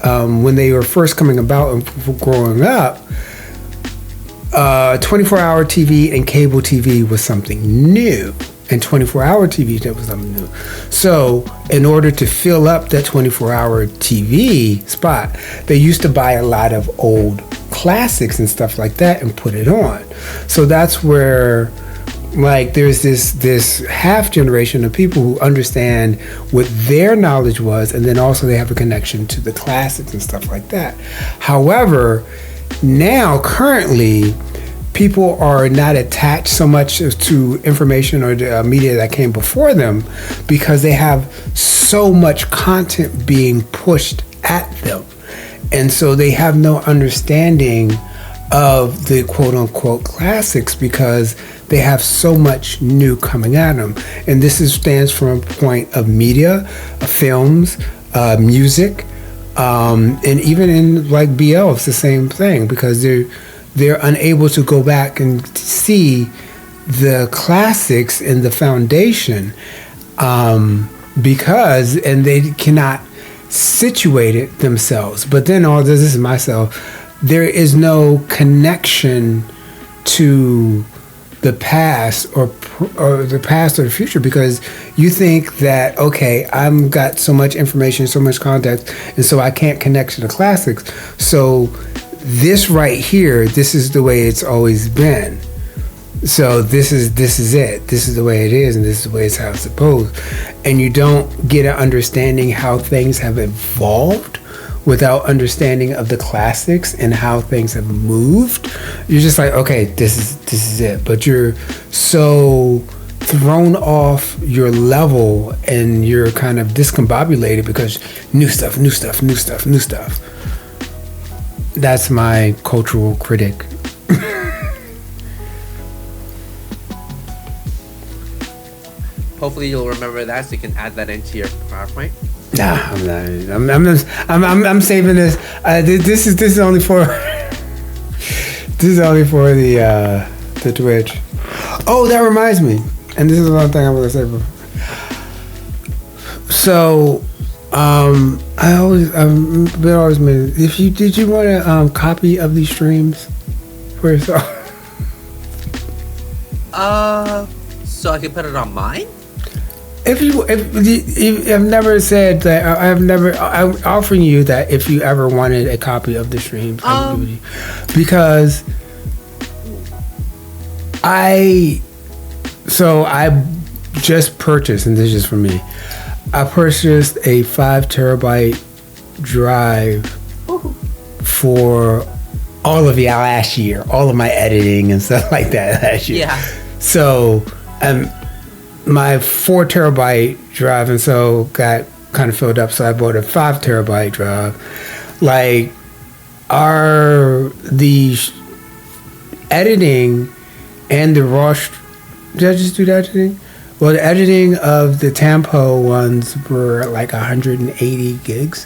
when they were first coming about and growing up, 24-hour TV and cable TV was something new, and 24-hour TV, that was something new. So in order to fill up that 24-hour TV spot, they used to buy a lot of old classics and stuff like that and put it on. So that's where, like, there's this half generation of people who understand what their knowledge was, and then also they have a connection to the classics and stuff like that. However, now currently, people are not attached so much to information or the media that came before them because they have so much content being pushed at them, and so they have no understanding of the quote-unquote classics because they have so much new coming at them. And this stands from a point of media, films, music, and even in like BL, it's the same thing because they're unable to go back and see the classics and the foundation because, and they cannot situate it themselves. But then this is myself, there is no connection to the past or the past or the future because you think that, okay, I've got so much information, so much context, and so I can't connect to the classics. So this right here, this is the way it's always been. So this is it. This is the way it is, and this is the way it's how it's supposed. And you don't get an understanding how things have evolved without understanding of the classics and how things have moved. You're just like, okay, this is it. But you're so thrown off your level and you're kind of discombobulated because new stuff. That's my cultural critic. Hopefully you'll remember that so you can add that into your PowerPoint. Nah, I'm not. I'm saving this. This is only for the Twitch. Oh, that reminds me, and this is one thing I'm gonna say. So, I've always been. Did you want a copy of these streams for yourself? So I can put it on mine. If I've never said that, I'm offering you that if you ever wanted a copy of the stream, because I just purchased, and this is for me, I purchased a 5 terabyte drive for all of last year, all of my editing and stuff like that last year. Yeah. So, my 4 terabyte drive, and so got kind of filled up. So I bought a 5 terabyte drive. Like, the editing and the raw. Did I just do the editing? Well, the editing of the Tampo ones were like 180 gigs.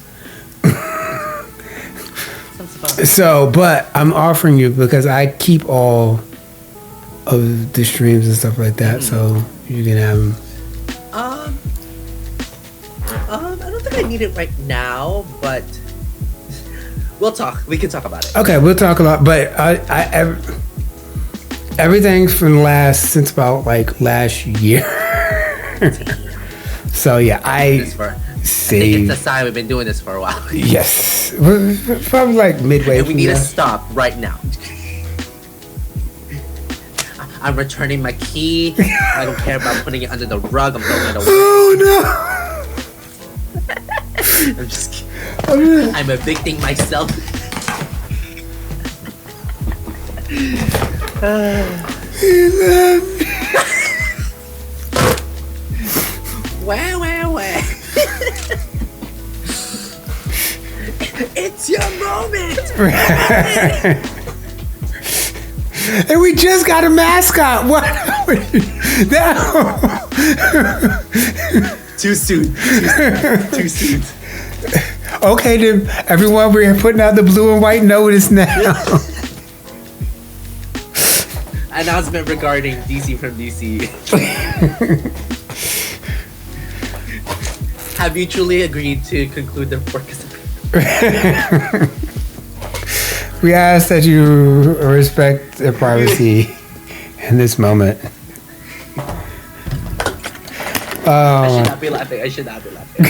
Sounds fun. So, but I'm offering you because I keep all of the streams and stuff like that, so you can have them. I don't think I need it right now, but we'll talk. We can talk about it. Okay, we'll talk a lot, but everything's from since about like last year. So yeah, I think it's a sign we've been doing this for a while. Yes, probably like midway. And we need to stop right now. I'm returning my key. I don't care about putting it under the rug. I'm throwing it away. Oh no! I'm just kidding. I'm evicting myself. Wow. It's your moment. And we just got a mascot. What? Too soon. Okay, then everyone, we're putting out the blue and white notice now. Announcement regarding DC from DC. Have you truly agreed to conclude the forecast? We ask that you respect their privacy in this moment. I should not be laughing.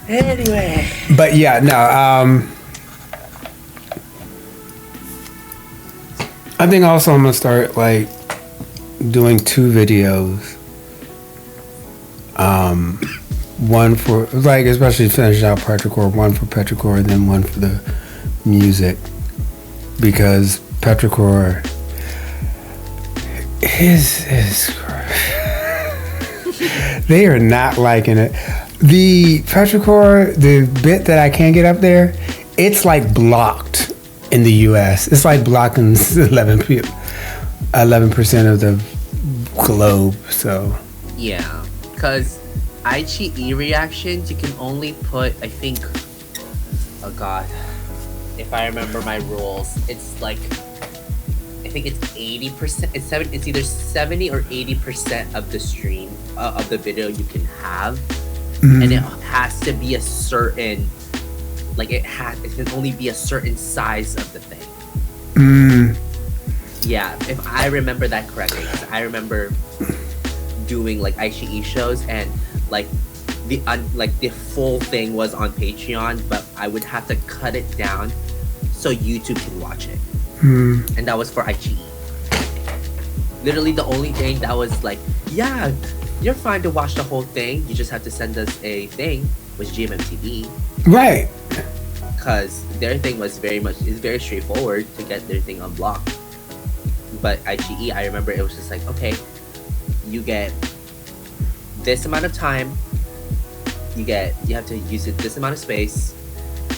Anyway. But yeah, no. I think also I'm gonna start like doing 2 videos. One for like, especially finish out Petrichor, one for Petrichor and then one for the music, because Petrichor is they are not liking it. The Petrichor, the bit that I can't get up there, it's like blocked in the US. It's like blocking 11% of the globe. So yeah, because IGE reactions, you can only put, I think, oh god, if I remember my rules, it's like, I think it's 80%, it's either 70 or 80% of the stream, of the video you can have, and it has to be a certain, like it can only be a certain size of the thing. Yeah, if I remember that correctly, because I remember doing like IGE shows and like the full thing was on Patreon, but I would have to cut it down so YouTube can watch it. And that was for IGE. Literally the only thing that was like, yeah, you're fine to watch the whole thing, you just have to send us a thing, was GMMTV. right. Because their thing was very straightforward to get their thing unblocked. But IGE, I remember it was just like, okay, you get this amount of time, you have to use it this amount of space,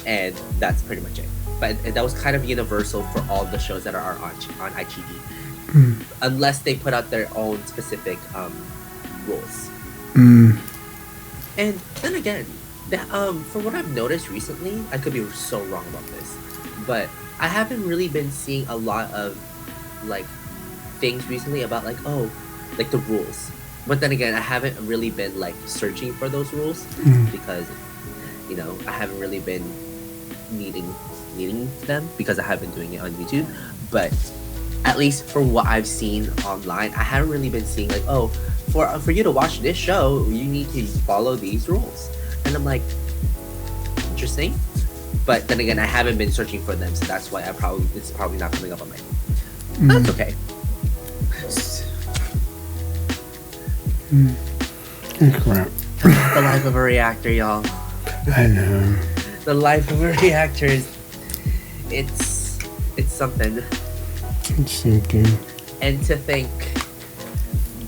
and that's pretty much it. But that was kind of universal for all the shows that are on IGE, unless they put out their own specific rules. And then again, that for what I've noticed recently, I could be so wrong about this, but I haven't really been seeing a lot of like things recently about like, oh, like the rules. But then again, I haven't really been like searching for those rules because, you know, I haven't really been needing them because I have been doing it on YouTube. But at least for what I've seen online, I haven't really been seeing like, oh, for you to watch this show, you need to follow these rules. And I'm like, interesting. But then again, I haven't been searching for them, so that's why it's probably not coming up on my phone. That's okay. Crap. The life of a reactor, y'all. I know. The life of a reactor is it's something. It's something. And to think,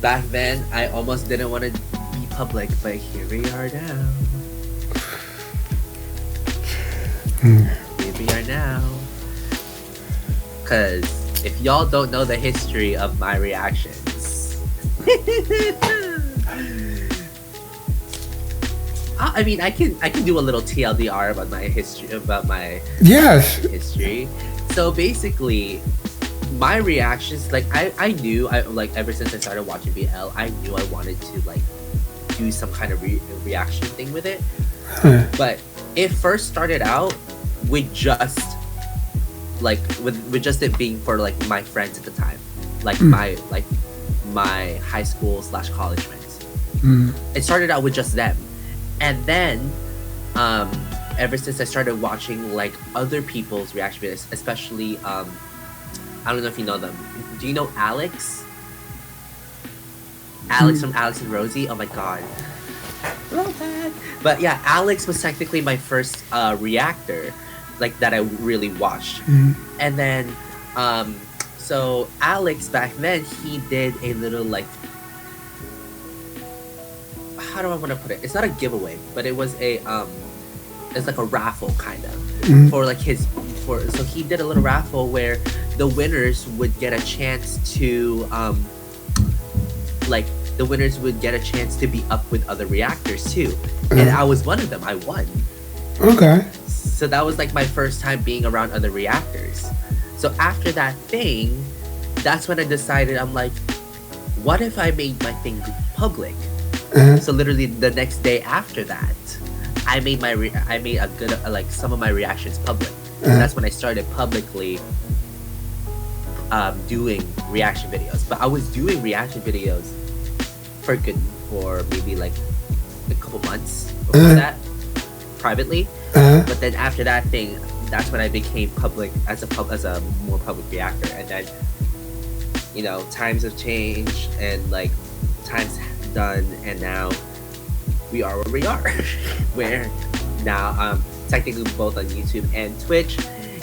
back then I almost didn't want to be public, but here we are now. we are now. Because if y'all don't know the history of my reactions, I mean, I can do a little TLDR about my history, history. So basically, my reactions, like I knew, like ever since I started watching BL, I knew I wanted to like do some kind of reaction thing with it. But it first started out with just like with just it being for like my friends at the time, like my high school / college friends. It started out with just them, and then ever since I started watching like other people's reaction videos, especially I don't know if you know them. Do you know Alex? Alex from Alex and Rosie. Oh my god. But yeah, Alex was technically my first reactor, like that I really watched. And then so Alex back then, he did a little like, how do I want to put it? It's not a giveaway, but it was a it's like a raffle kind of for like so he did a little raffle where the winners would get a chance to be up with other reactors too. And I was one of them. I won. Okay. So that was like my first time being around other reactors. So after that thing, that's when I decided, I'm like, what if I made my thing public? So literally the next day after that, I made a good like some of my reactions public. And that's when I started publicly doing reaction videos. But I was doing reaction videos for maybe like a couple months before that, privately. But then after that thing, that's when I became public as a more public reactor. And then, you know, times have changed and like times done, and now we are where we are. Where now technically both on YouTube and Twitch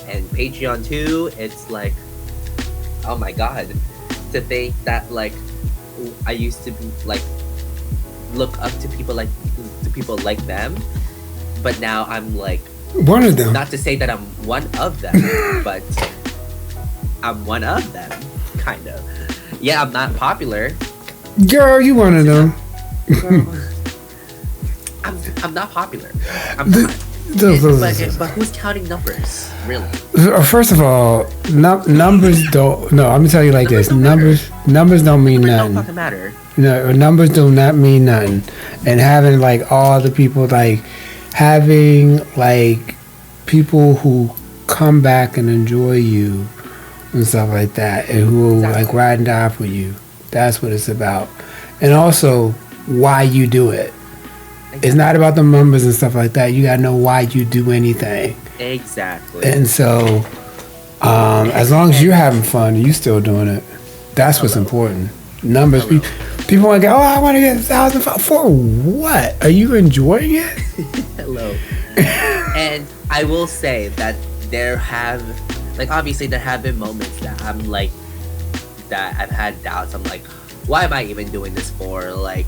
and Patreon too. It's like, oh my god, to think that like I used to be like look up to people like them, but now I'm like one of them. Not to say that I'm one of them, but I'm one of them, kind of. Yeah, I'm not popular. Girl, you one of them. Girl, I'm not popular. I'm not. But who's counting numbers, really? First of all, numbers don't. No, I'm gonna tell you like this. Numbers don't mean nothing. Don't fucking matter. No, numbers do not mean nothing. And having like all the people, like having like people who come back and enjoy you and stuff like that, and who will like ride and die for you. That's what it's about. And also why you do it. It's not about the numbers and stuff like that. You gotta know why you do anything. Exactly. And so, as long as you're having fun, you still doing it. That's what's important. Numbers. People want to go, oh, I want to get 1,000 for what? Are you enjoying it? Hello. And I will say that there have been moments that I'm like, that I've had doubts. I'm like, why am I even doing this for? Like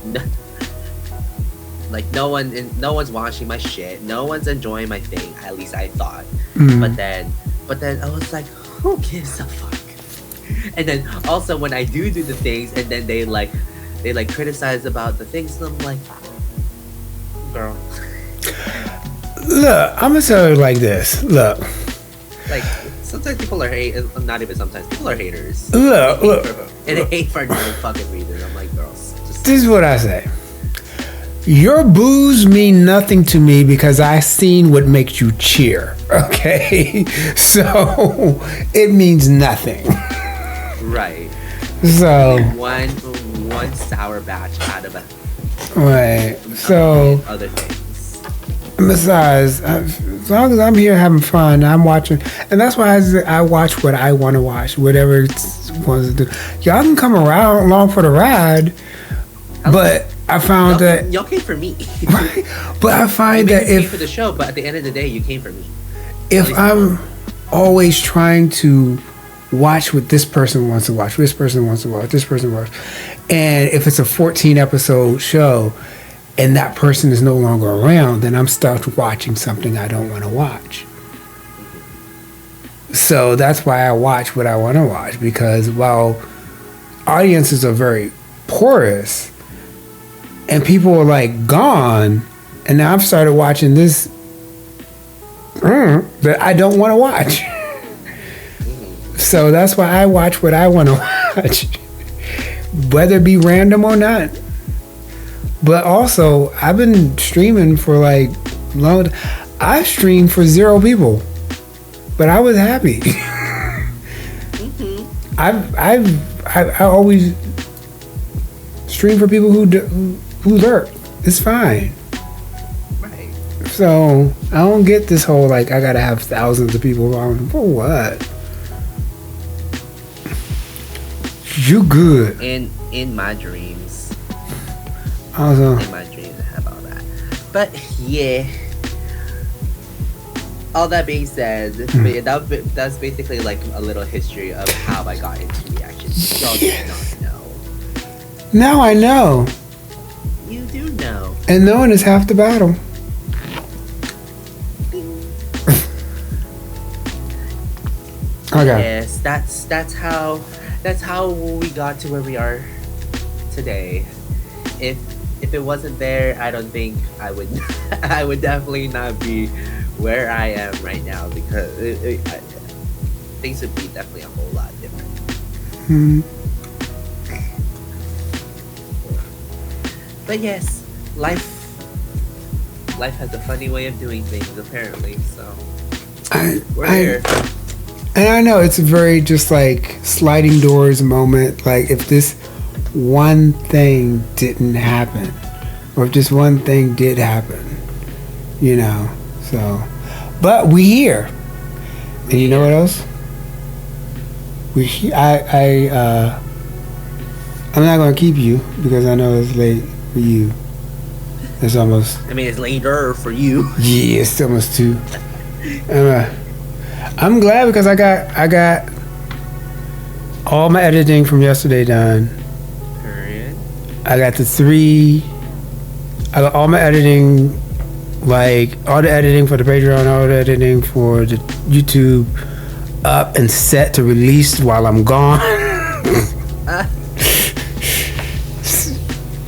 no one's watching my shit. No one's enjoying my thing. At least I thought. But then I was like, who gives a fuck? And then also when I do the things, and then they criticize about the things, and I'm like, girl. Look, I'm gonna tell you like this. Look. Like sometimes people are not even sometimes people are haters. Look. And they hate for no fucking reason. I'm like, girls. This is what I say. Your boos mean nothing to me because I seen what makes you cheer. Okay? So it means nothing. Right. So one sour batch out of a right. So other things. Besides, as long as I'm here having fun, I'm watching, and that's why I watch what I want to watch, whatever it wants to do. Y'all can come along for the ride, but I found that y'all came for me. Right? But I find that you came for the show, but at the end of the day, you came for me. If I'm always trying to watch what this person wants to watch, this person wants to watch, this person wants, and if it's a 14 episode show and that person is no longer around, then I'm stuck watching something I don't want to watch. So that's why I watch what I want to watch, because while audiences are very porous and people are like gone, and now I've started watching this that I don't want to watch. So that's why I watch what I want to watch, whether it be random or not. But also, I've been streaming for like long. I streamed for 0 people, but I was happy. I always stream for people who lurk. It's fine. Right. So I don't get this whole like I gotta have thousands of people on for what? You good? In my dreams. Also, In my dreams, I have all that. But yeah. All that being said, that's basically like a little history of how I got into reactions. Y'all did not know. now I know. You do know. And knowing is half the battle. Okay. Yes, that's how we got to where we are today. If it wasn't there, I don't think I would I would definitely not be where I am right now, because things would be definitely a whole lot different. But yes, life has a funny way of doing things, apparently. So we're here. And I know it's a very just like sliding doors moment. Like if this one thing didn't happen, or if just one thing did happen, you know. So, but we here, and you know what else? I'm not gonna keep you because I know it's late for you. It's almost. I mean, it's later for you. Yeah, it's almost 2. I'm glad because I got all my editing from yesterday done. Period. I got I got all my editing, like all the editing for the Patreon, all the editing for the YouTube up and set to release while I'm gone.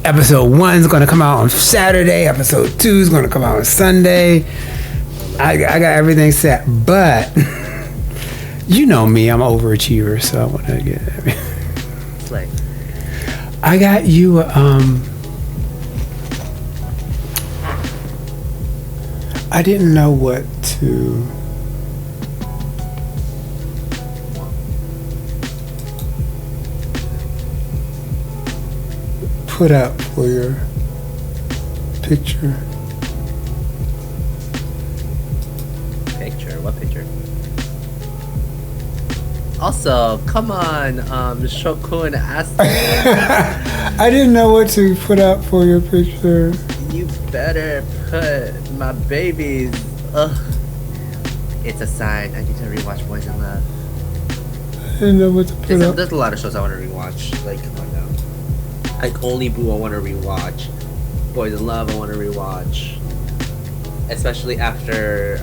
Episode 1 is going to come out on Saturday. Episode 2 is going to come out on Sunday. I got everything set, but you know me, I'm an overachiever, so I want to get everything. Like, I got you I didn't know what to put up for your picture. What picture? Also, come on, Shoko and ask. I didn't know what to put up for your picture. You better put my babies. Ugh. It's a sign. I need to rewatch Boys in Love. I didn't know what to put up. There's a lot of shows I want to rewatch. Like, come on now. Like, Only Boo I want to rewatch. Boys in Love I want to rewatch. Especially after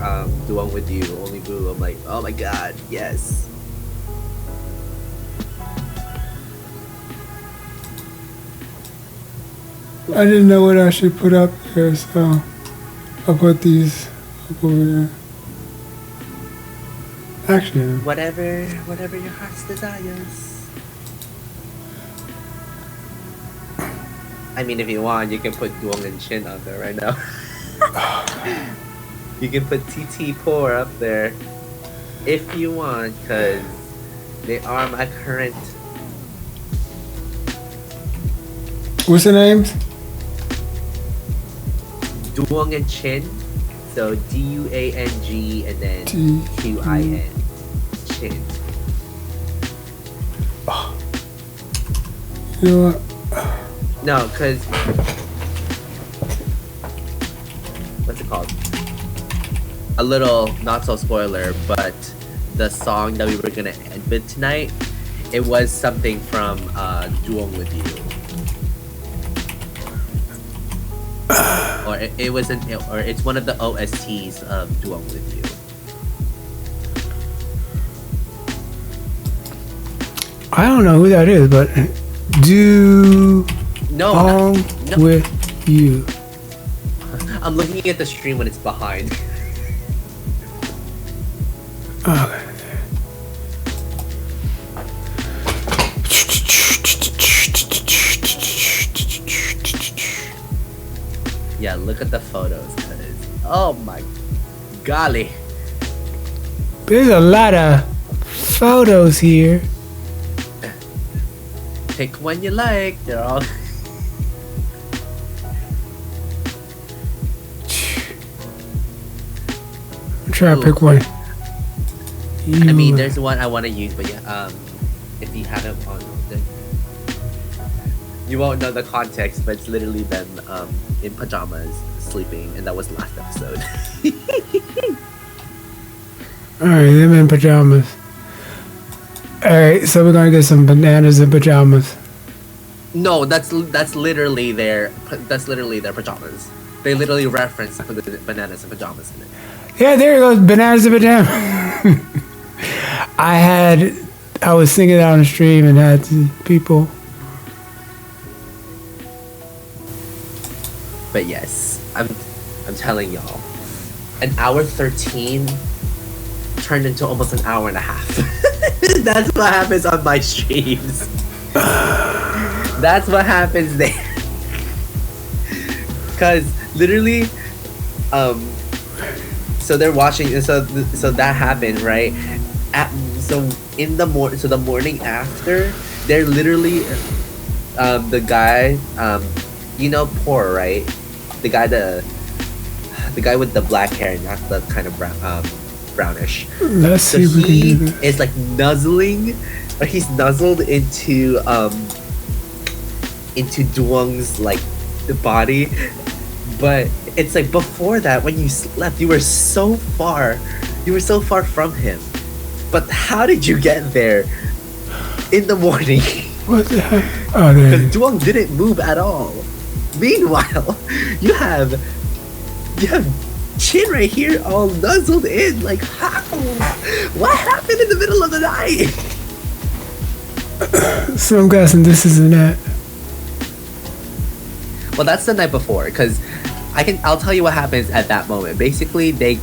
Duang with You, Only Boo, I'm like, oh my god, yes. I didn't know what I should put up there, so I'll put these up over there. Actually, Whatever your heart's desires. I mean, if you want, you can put Duang and Chin up there right now. You can put TEETEE Poor up there if you want, because they are my current. what's the names? Duang and Chin. So Duang and then Qin. Chin. You know what? No, because what's it called? A little not so spoiler, but the song that we were gonna end with tonight, it was something from Duang with You. Or it wasn't, or it's one of the OSTs of Duang with You. I don't know who that is, but No, with you. I'm looking at the stream when it's behind. Okay. Yeah, look at the photos, cause oh my golly. There's a lot of photos here. Pick one you like. They're all. I'm trying to pick one. I mean, there's one I want to use, but yeah, if you haven't, then you won't know the context. But it's literally them in pajamas sleeping, and that was last episode. All right, them in pajamas. All right, so we're gonna get some bananas in pajamas. No, that's literally their pajamas. They literally reference the bananas and pajamas in it. Yeah, there you go, bananas in pajamas. I was singing it on the stream and had people. But yes, I'm telling y'all, an hour 13 turned into almost an hour and a half. That's what happens on my streams. That's what happens there. Cause literally, so they're watching. So that happened, right? The morning after, they're literally, the guy, you know, Poor, right? The guy with the black hair, not the kind of brownish. Let's So see if we can he do this. is like nuzzling, or he's nuzzled into Duang's like the body, but it's like before that when you slept, you were so far from him. But how did you get there in the morning? What the heck? Oh, there. Because Duang didn't move at all. Meanwhile, you have Chin right here all nuzzled in. Like, how? What happened in the middle of the night? So I'm guessing this isn't that. Well, that's the night before, because I'll tell you what happens at that moment. Basically, they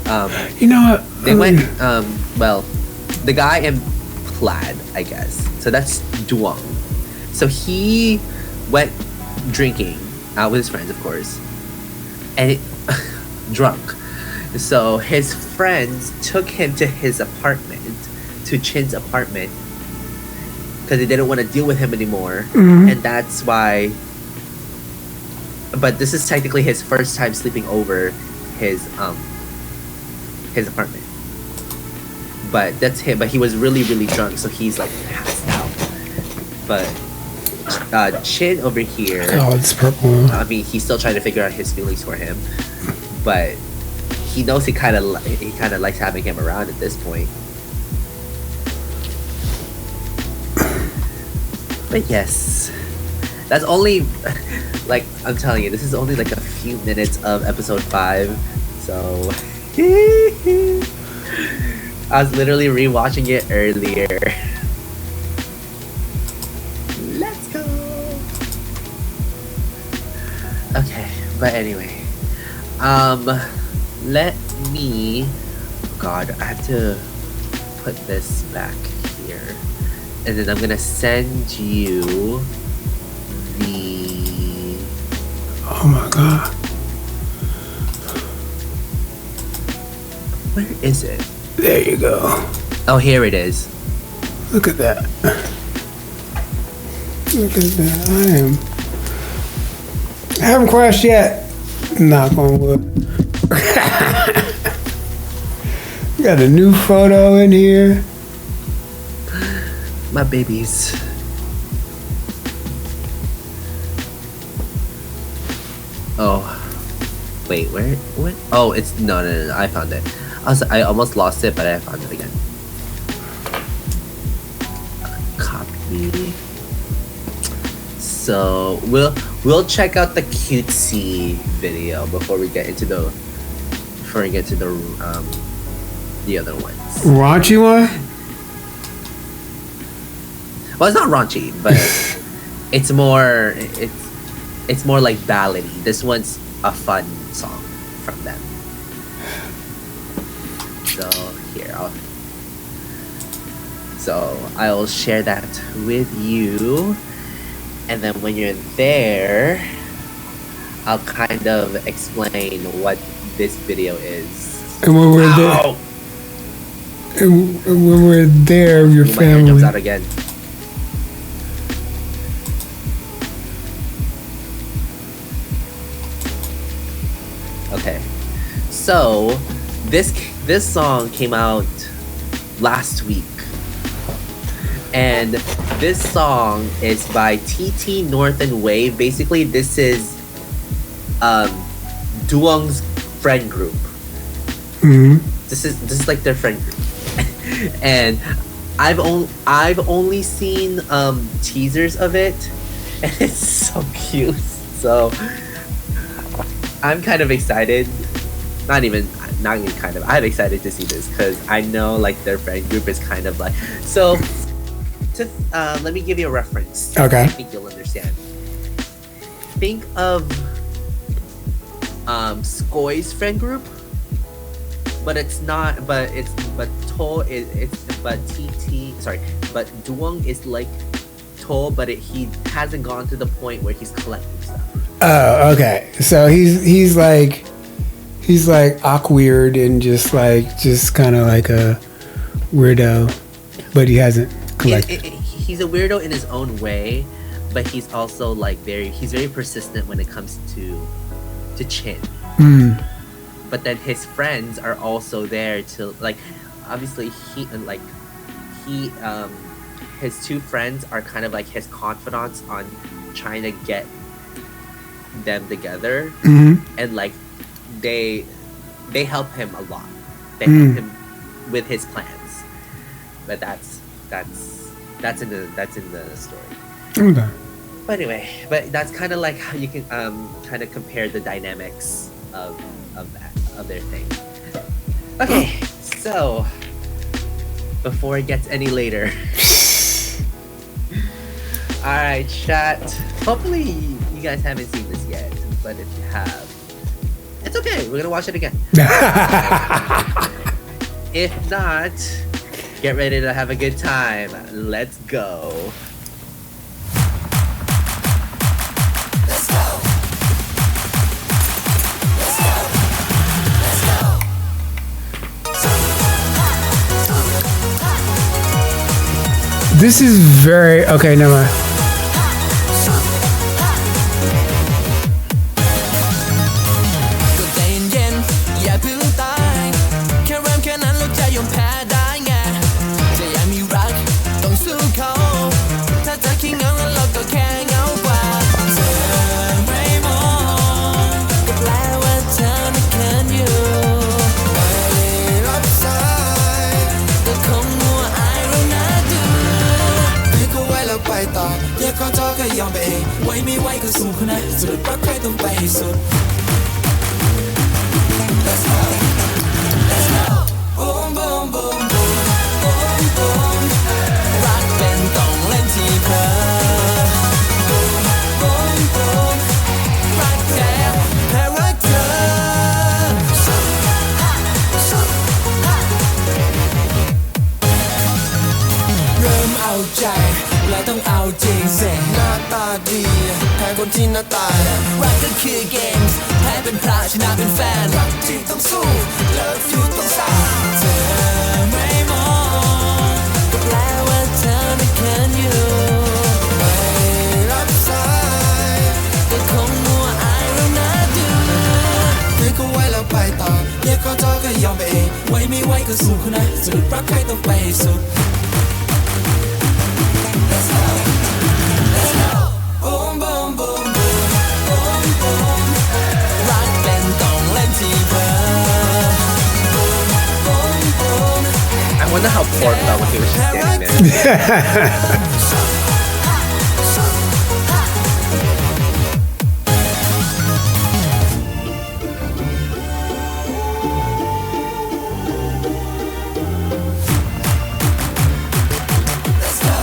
You know what? they went well, the guy in plaid, I guess. So that's Duang. So he went drinking out with his friends, of course, and drunk. So his friends took him to his apartment, to Chin's apartment, because they didn't want to deal with him anymore, and that's why. But this is technically his first time sleeping over his apartment. But that's him. But he was really, really drunk, so he's like passed out. But Chin over here. Oh, it's purple. I mean, he's still trying to figure out his feelings for him, but he knows he kind of likes having him around at this point. But yes, that's only like I'm telling you, this is only like a few minutes of episode 5, so I was literally rewatching it earlier. Let's go. Okay, but anyway, let me. Oh God, I have to put this back here, and then I'm gonna send you the. Oh my God. Where is it? There you go. Oh, here it is. Look at that. Look at that. I haven't crashed yet. Knock on wood. Got a new photo in here. My babies. Oh, wait, where? What? Oh, it's no. I found it. I almost lost it, but I found it again. Copy. So we'll check out the cutesy video before we get into the other ones. Raunchy one? Well, it's not raunchy, but it's more like ballady. This one's a fun song from them. So here, I'll share that with you, and then when you're there, I'll kind of explain what this video is. And when we're there, and when we're there, your My hair family. jumps out again. Okay, so this song came out last week, and this song is by TEETEE North and Wave. Basically, this is Duang's friend group. Mm-hmm. This is like their friend group, and I've only seen teasers of it, and it's so cute. So I'm kind of excited. Not even kind of. I'm excited to see this because I know like their friend group is kind of like so. Let me give you a reference. Okay. I think you'll understand. Think of Skoy's friend group, but it's not. But Duang is like To, but he hasn't gone to the point where he's collecting stuff. Oh, okay. So he's like awkward and just kind of like a weirdo, but he hasn't collected. He's a weirdo in his own way, but he's also like he's very persistent when it comes to Chin. Mm. But then his friends are also there to like, obviously his two friends are kind of like his confidants on trying to get them together. Mm-hmm. And like they help him a lot. They help him with his plans. But that's in the story. Okay. But anyway, that's kind of like how you can kind of compare the dynamics of their thing. Okay, so before it gets any later. Alright, chat. Hopefully you guys haven't seen this yet, but if you have, it's okay. We're gonna watch it again. If not, get ready to have a good time. Let's go. Let's go. Let's go. Let's go. This is very okay. Never mind. Let's go. Let's go. Boom boom boom boom boom boom. รักเป็นต้องเล่นที่เธอ Boom boom boom. รักแท้แค่รักเธอ เริ่มเอาใจและต้องเอาจริงเสียหน้าตาดีแพ้คนที่หน้าตายรักก็คือเกมส์แพ้เป็นพระชนะเป็นแฟนรักจริงต้องสู้ Love you ต้องสร้างเธอไม่มองก็แปลว่าเธอไม่เคินอยู่ไม่รับสายก็คงมัวอายแล้วนะดูนึกเอาไว้แล้วไปต่อเรียกขอโทษก็ยอมไปเองไว้ไม่ไหวก็สู้คนนะสรุปรักใครต้องไปสุดLet's go. Let's go. Boom boom boom boom boom boom. รักเป็นต้องเล่นที่เธอ Boom boom boom. I wonder how Ford felt when he was just standing there. Let's go.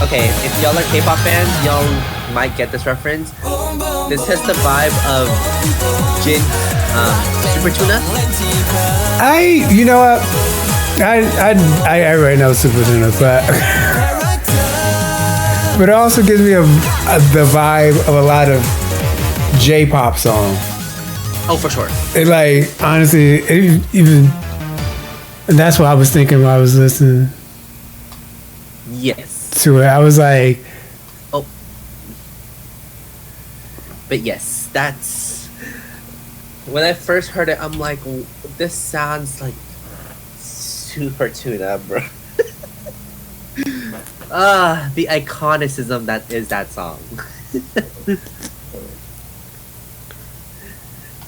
Okay, if y'all are K-pop fans, y'all might get this reference. This has the vibe of Jin, Super Tuna. You know what? I already know Super Tuna, but but it also gives me the vibe of a lot of J-pop songs. Oh, for sure. It like honestly, even and that's what I was thinking when I was listening Yes. to it. I was like, Oh. But yes, that's... When I first heard it, I'm like, this sounds like Super Tuna, bro. The iconicism that is that song.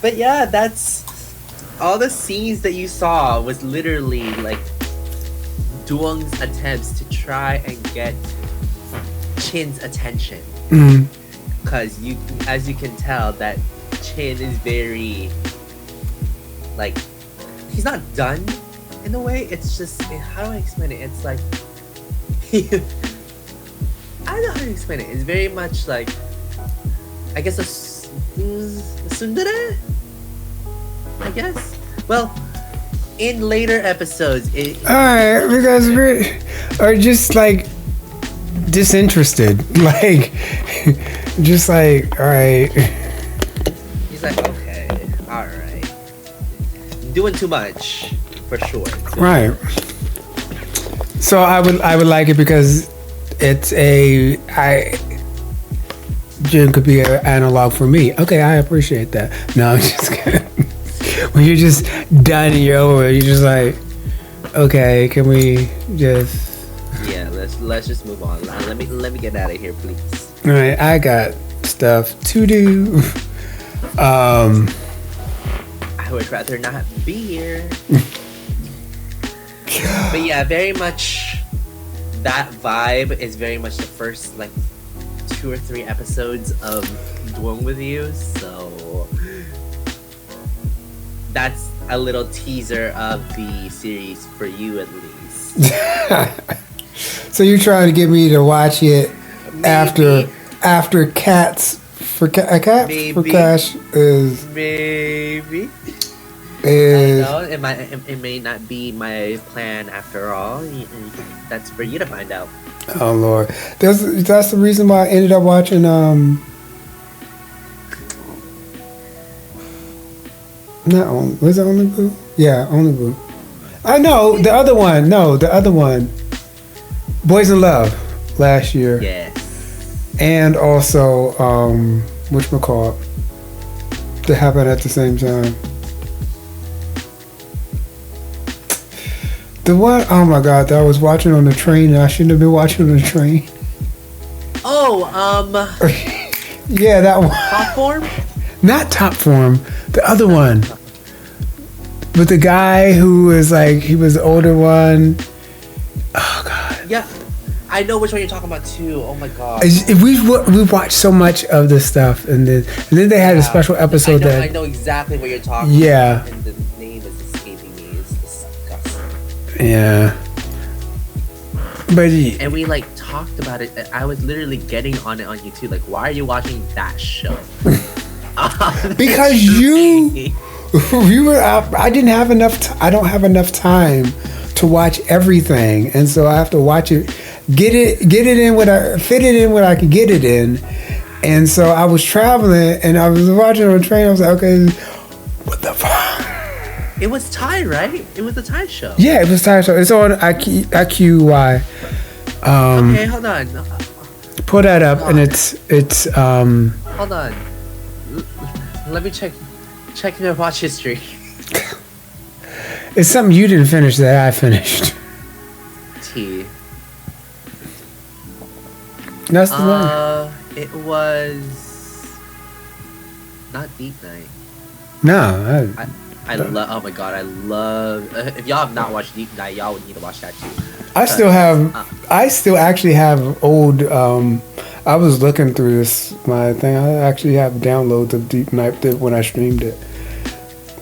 But yeah, that's... All the scenes that you saw was literally like Duang's attempts to try and get Chin's attention. Because as you can tell, that Chin is very, like, he's not done in a way. It's just, how do I explain it? It's like, I don't know how to explain it. It's very much like, I guess a tsundere? I guess. Well, in later episodes, alright, because or just like disinterested, like just like, alright. he's like, okay, alright. Doing too much, for sure. Right. So I would like it because it's Jin could be an analog for me. Okay, I appreciate that. No, I'm just kidding. When you're just done and you're over, you're just like, okay, can we just? Yeah, let's just move on. Let me get out of here, please. All right, I got stuff to do. I would rather not be here. But yeah, very much that vibe is very much the first like 2 or 3 episodes of Duang with You, so that's a little teaser of the series for you at least. So you're trying to get me to watch it Maybe. after Cats for Cat Maybe. for Cash is Maybe. I is know it may not be my plan after all. That's for you to find out. oh Lord. That's the reason why I ended up watching not only was it Only Boo? Yeah, Only Boo. I know the other one. No, the other one. Boys in Love last year. Yes. And also whatchamacallit, that happened at the same time. The one, oh my god, that I was watching on the train and I shouldn't have been watching on the train. Oh, Yeah, that one. Top Form? Not Top Form, the other one. With the guy who was like, he was the older one. Oh god. Yeah. I know which one you're talking about too. Oh my god. We watched so much of this stuff, and then they had a special episode I that know exactly what you're talking Yeah. about. And the name is escaping me. It's disgusting. yeah. But And we like talked about it. I was literally getting on it on YouTube. Like, why are you watching that show? because you were out. I didn't have enough. I don't have enough time to watch everything, and so I have to watch it. Get it in fit it in when I could get it in. And so I was traveling and I was watching on a train. I was like, okay, what the fuck? It was Thai, right? It was the Thai show. Yeah, it was Thai show. It's on IQY. Okay, hold on. Pull that up and it's Hold on. Let me check my watch history. it's something you didn't finish that I finished. T. That's the one. It was not Deep Night. No, I love. Oh my god, I love. If y'all have not watched Deep Night, y'all would need to watch that too. I still actually have old. I was looking through my thing. I actually have downloads of Deep Night when I streamed it,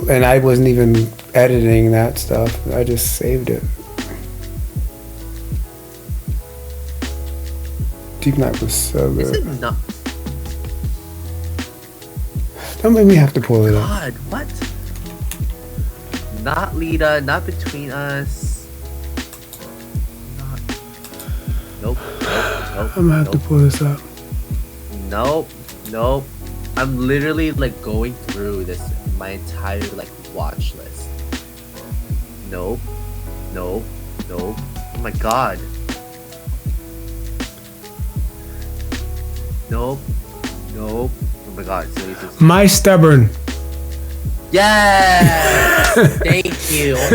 and I wasn't even editing that stuff. I just saved it. Deep Night was so Is good. it not? Don't make me have to pull it up. God, what? Not Lita, not Between Us. Not. Nope. I'm gonna have to pull this up. Nope. I'm literally like going through my entire like watch list. Nope. Oh my god. Nope. Oh my god. So My Stubborn. Yes! Thank you. Oh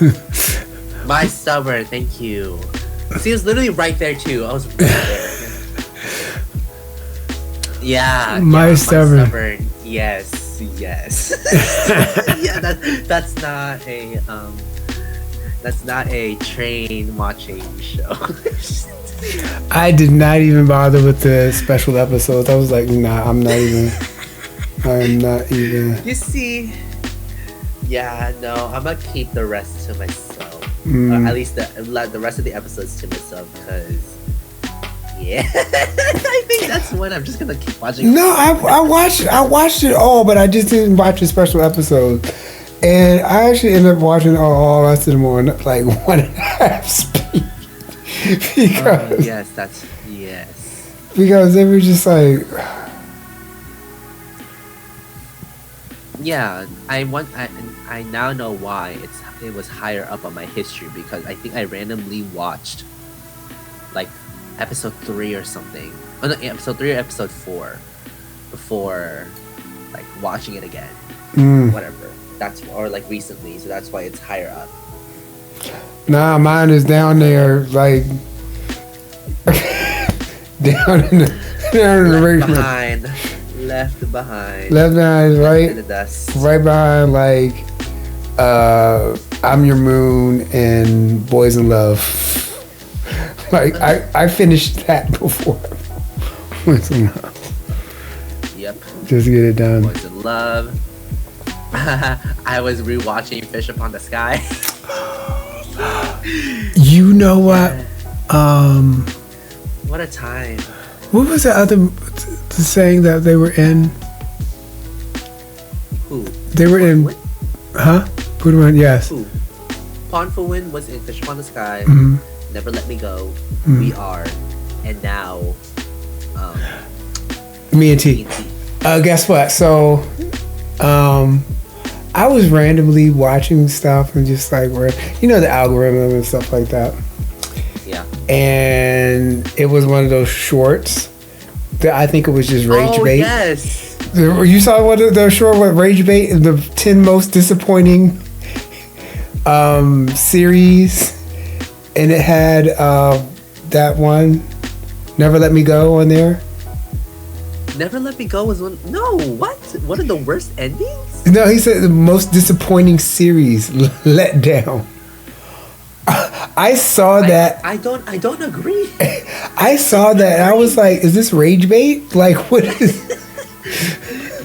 my god. My Stubborn, thank you. See, it was literally right there too. I was right there. Yeah. My Stubborn. My Stubborn. Yes. Yeah, that's not a train watching show. I did not even bother with the special episodes. I was like, nah, I'm not even. You see, yeah, no, I'm gonna keep the rest to myself. Or at least the rest of the episodes to myself, because yeah, I think that's what I'm just gonna keep watching. No, I watched it all, but I just didn't watch the special episodes. And I actually ended up watching all the rest of them on like 1.5 speed. Because yes. Because they were just like, yeah, I now know why it was higher up on my history, because I think I randomly watched like episode 3 or something. Oh no, episode 3 or episode 4 before like watching it again. Whatever. Or like recently, so that's why it's higher up. nah, mine is down there like down in the Left behind. Left behind, right in the dust. Right behind like I'm Your Moon and Boys in Love. Like I finished that before Boys in Love. Yep. Just get it done. Boys in Love. I was rewatching Fish Upon the Sky. You know what? What a time. What was the saying that they were in? Who? They were in, huh? Buddha, yes. Who? Pon for Win was in Fish Upon the Sky. Never Let Me Go. We Are. And now, Me and T. Guess what? So, I was randomly watching stuff and just like, the algorithm and stuff like that. Yeah. And it was one of those shorts that I think it was just rage bait. Yes. You saw the short with rage bait, the 10 most disappointing series, and it had that one, Never Let Me Go, on there. Never Let Me Go was one. No, what? One of the worst endings? No, he said the most disappointing series, Let Down. I saw that. I don't agree. I saw that and I was like, is this rage bait? Like, what is...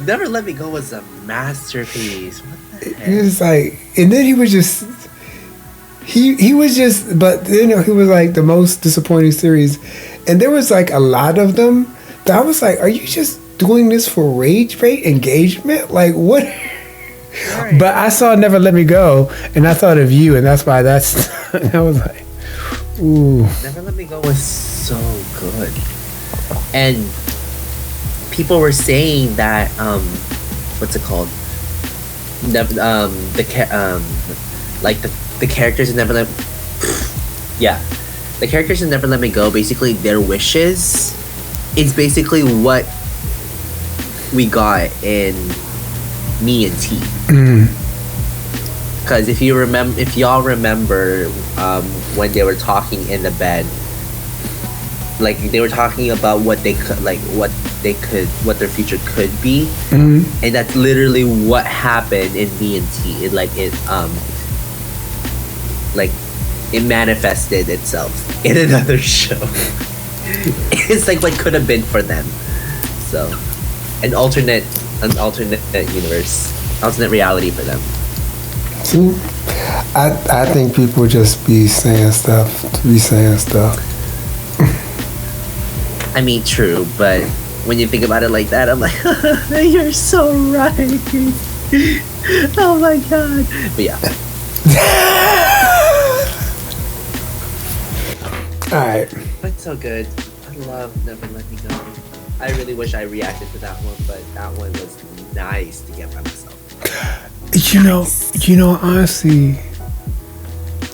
Never Let Me Go was a masterpiece. What the heck? He was like, and then he was just, he was just, but he was like the most disappointing series. And there was like a lot of them that I was like, are you just doing this for rage bait engagement? Like, what? Right. But I saw Never Let Me Go and I thought of you, and that's why I was like, ooh. Never Let Me Go was so good. And people were saying that what's it called? The characters in Never Let the characters in Never Let Me Go, basically their wishes, it's basically what we got in Me and T. Because if y'all remember when they were talking in the bed, like they were talking about what they could, like what their future could be, and that's literally what happened in Me and T. It manifested itself in another show. It's like what could have been for them. So, an alternate universe, alternate reality for them. See, I think people just be saying stuff to be saying stuff. I mean, true, but when you think about it like that, I'm like, you're so right. Oh my god. But yeah. All right. But so good. I love Never Let Me Go. I really wish I reacted to that one, but that one was nice to get by myself. You know, honestly,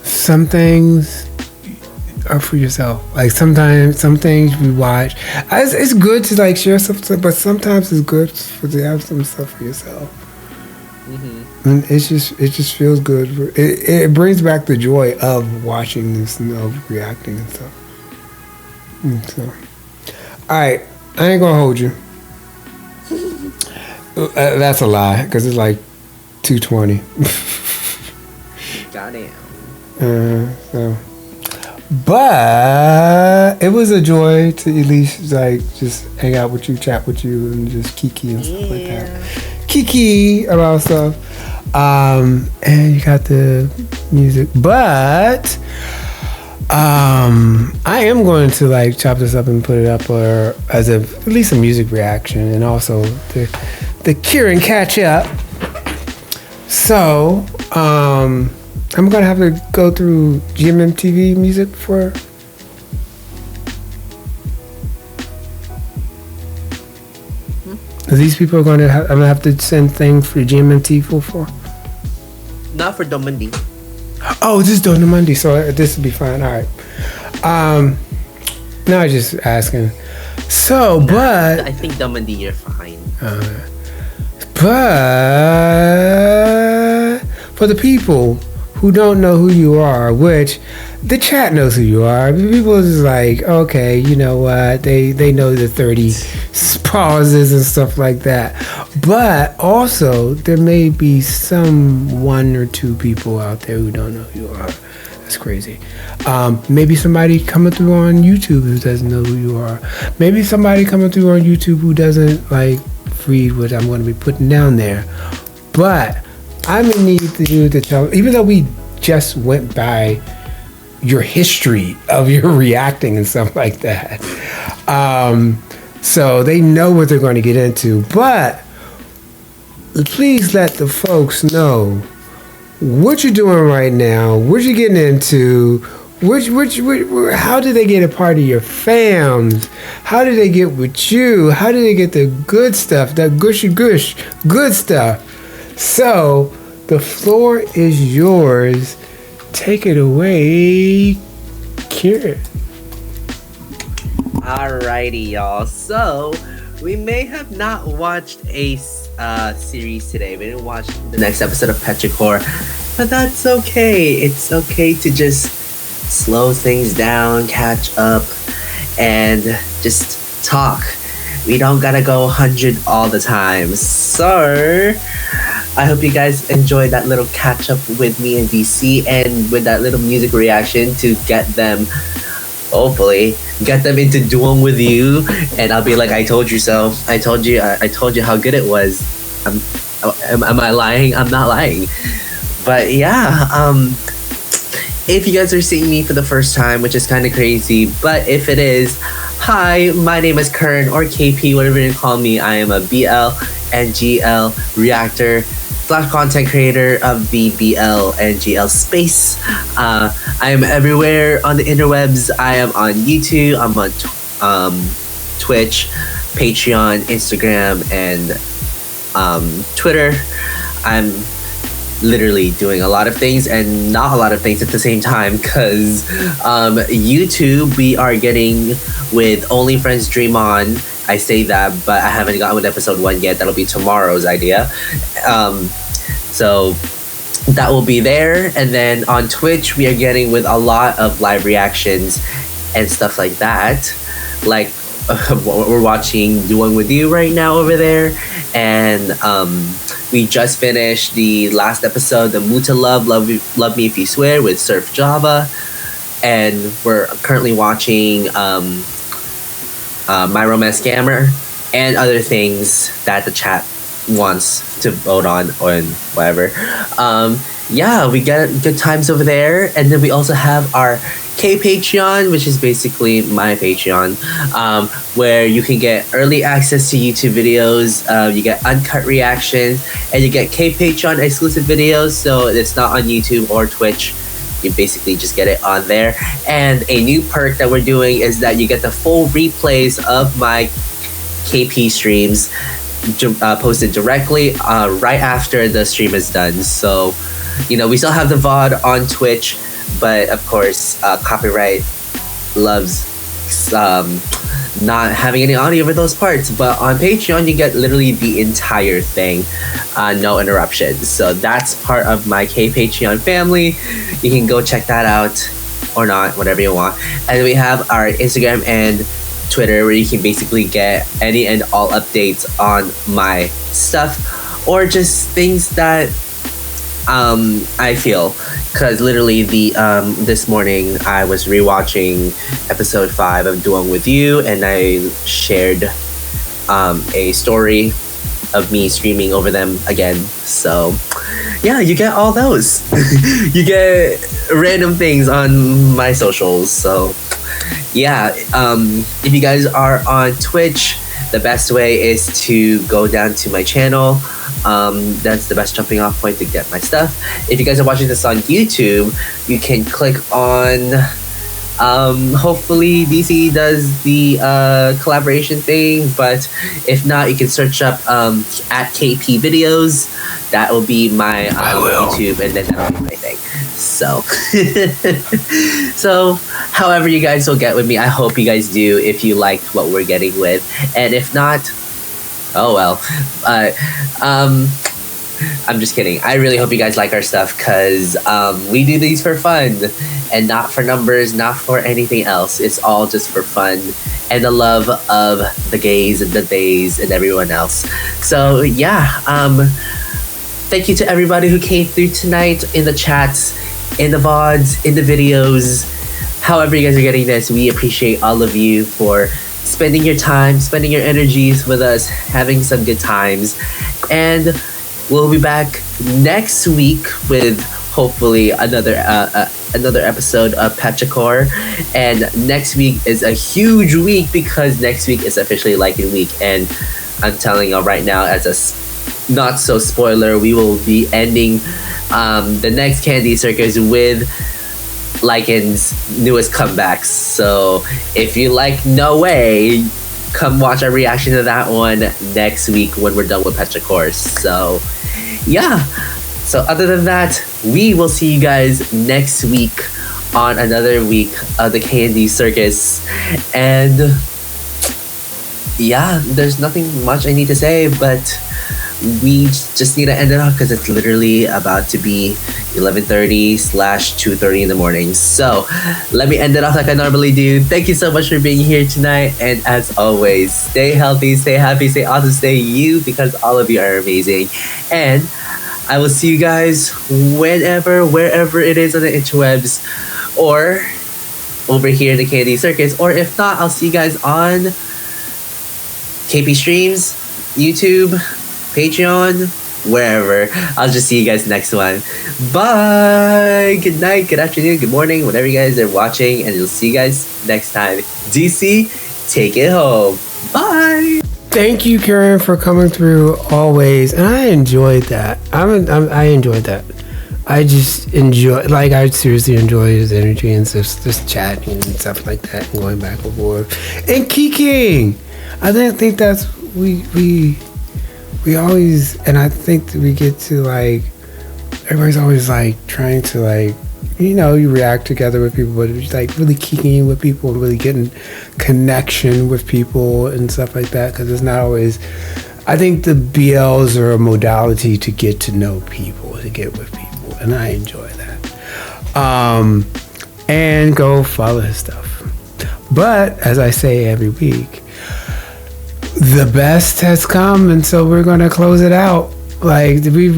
some things are for yourself. Like sometimes, some things we watch. It's good to like share something, but sometimes it's good to have some stuff for yourself. And it just feels good. It brings back the joy of watching this and of reacting and stuff. And so, all right, I ain't gonna hold you. That's a lie because it's like 2:20. Goddamn. So, but it was a joy to at least like just hang out with you, chat with you, and just kiki and stuff like that. Kiki about stuff. And you got the music, but I am going to like chop this up and put it up or as at least a music reaction, and also the Kearne catch up. So I'm gonna have to go through GMMTV music for. These people are going to I'm gonna have to send things for GMMTV for. Not for Domandi. Oh, this is Domandi, so this will be fine. All right. No, I was just asking. So, but I think Domandi, you're fine. But for the people who don't know who you are, which the chat knows who you are. People are just like, okay, you know what? They know the 30 pauses and stuff like that. But also, there may be some one or two people out there who don't know who you are. That's crazy. Maybe somebody coming through on YouTube who doesn't know who you are. Maybe somebody coming through on YouTube who doesn't like read what I'm going to be putting down there. But I'm gonna need you to tell, even though we just went by your history of your reacting and stuff like that. So they know what they're going to get into, but please let the folks know what you're doing right now, what you're getting into, how did they get a part of your fams? How did they get with you? How did they get the good stuff, that gushy gush, good stuff? So the floor is yours. Take it away, Kearne. Alrighty, y'all. So, we may have not watched a series today. We didn't watch the next episode of Petrichor, but that's okay. It's okay to just slow things down, catch up, and just talk. We don't gotta go 100 all the time. So, I hope you guys enjoyed that little catch up with me in DC and with that little music reaction to get them, hopefully, get them into Duang with you. And I'll be like, I told you so. I told you how good it was. Am I lying? I'm not lying. But yeah, if you guys are seeing me for the first time, which is kind of crazy, but if it is, hi, my name is Kearne or KP, whatever you call me. I am a BL and GL reactor / content creator of the BL and GL space. I am everywhere on the interwebs. I am on YouTube. I'm on Twitch, Patreon, Instagram, and Twitter. I'm literally doing a lot of things and not a lot of things at the same time because YouTube, we are getting with Only Friends Dream On. I say that, but I haven't gotten with episode 1 yet. That'll be tomorrow's idea. So that will be there. And then on Twitch, we are getting with a lot of live reactions and stuff like that. Like we're watching Duang with you right now over there. And we just finished the last episode, the Muta Love Me If You Swear with Surf Java. And we're currently watching My Romance Scammer and other things that the chat wants to vote on or whatever. Yeah, we get good times over there. And then we also have our Patreon, which is basically my Patreon, where you can get early access to YouTube videos, you get uncut reactions, and you get Patreon exclusive videos. So it's not on YouTube or Twitch. You basically just get it on there. And a new perk that we're doing is that you get the full replays of my KP streams posted directly right after the stream is done. So, we still have the VOD on Twitch, but of course, copyright loves not having any audio for those parts. But on Patreon, you get literally the entire thing, no interruptions. So that's part of my Patreon family. You can go check that out, or not, whatever you want. And we have our Instagram and Twitter, where you can basically get any and all updates on my stuff, or just things that I feel, because literally this morning I was rewatching episode 5 of Duang with You, and I shared a story of me screaming over them again. So yeah, you get all those. You get random things on my socials. So yeah, if you guys are on Twitch, the best way is to go down to my channel. That's the best jumping off point to get my stuff. If you guys are watching this on YouTube, you can click on hopefully DC does the collaboration thing, but if not, you can search up at KP videos. That will be my YouTube, and then that'll be my thing. So so however you guys will get with me, I hope you guys do, if you liked what we're getting with. And if not, oh well. I'm just kidding. I really hope you guys like our stuff, because we do these for fun and not for numbers, not for anything else. It's all just for fun and the love of the gays and the days and everyone else. So yeah, thank you to everybody who came through tonight, in the chats, in the VODs, in the videos. However you guys are getting this, we appreciate all of you for spending your time, spending your energies with us, having some good times. And we'll be back next week with hopefully another episode of Petrichor. And next week is a huge week, because next week is officially Lycan week. And I'm telling you right now, as a not so spoiler, we will be ending the next Candy Circus with Lycan's newest comebacks. So if you like No Way, come watch our reaction to that one next week when we're done with Petrichor. So yeah, so other than that, we will see you guys next week on another week of the KND Circus. And yeah, there's nothing much I need to say, but we just need to end it off, because it's literally about to be 11:30/2:30 in the morning. So let me end it off like I normally do. Thank you so much for being here tonight, and as always, stay healthy, stay happy, stay awesome, stay you, because all of you are amazing. And I will see you guys whenever, wherever it is on the interwebs, or over here in the KND Circus, or if not, I'll see you guys on KP Streams, YouTube, Patreon, wherever. I'll just see you guys next one. Bye! Good night, good afternoon, good morning, whenever you guys are watching, and we'll see you guys next time. DC, take it home. Bye! Thank you, Karen, for coming through always, and I enjoyed that. I enjoyed that. I just enjoy, like, I seriously enjoy his energy and just chatting and stuff like that, and going back and forth and kikiing. I think that's we always, and I think that we get to, like, everybody's always like trying to, like, you react together with people, but it's like really kicking with people and really getting connection with people and stuff like that, because it's not always, I think the BLs are a modality to get to know people, to get with people, and I enjoy that. And go follow his stuff. But as I say every week, the best has come, and so we're gonna close it out. Like, we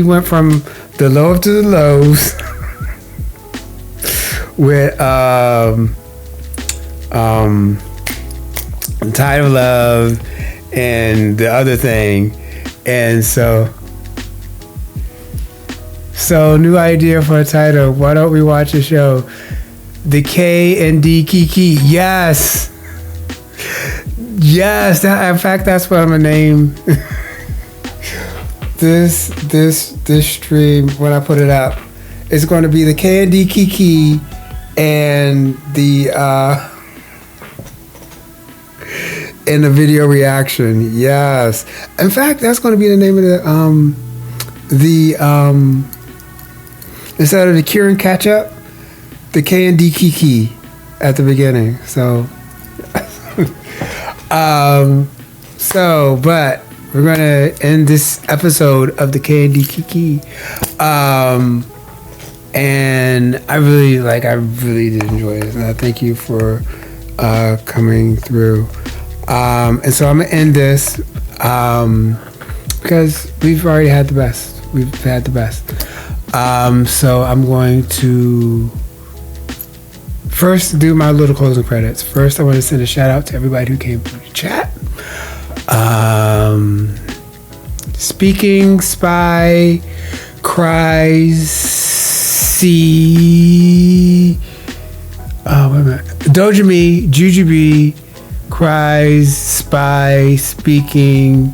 went from the low to the lows with Tide of Love and the other thing, and so new idea for a title. Why don't we watch a show the KND KiKi. Yes. Yes. In fact, that's what I'm gonna name this stream when I put it up. It's going to be the KND KiKi and the video reaction. Yes. In fact, that's going to be the name of the instead of the Kearne catch up, the KND KiKi at the beginning. So but we're gonna end this episode of the KND KiKi. And I really did enjoy it. And I thank you for coming through. And so I'm gonna end this because we've already had the best. We've had the best. So I'm going to first do my little closing credits. First, I want to send a shout out to everybody who came through the chat. Speaking Spy Cries C. Oh, wait a minute. Doja Me, Jujubee, Cries, Spy, Speaking.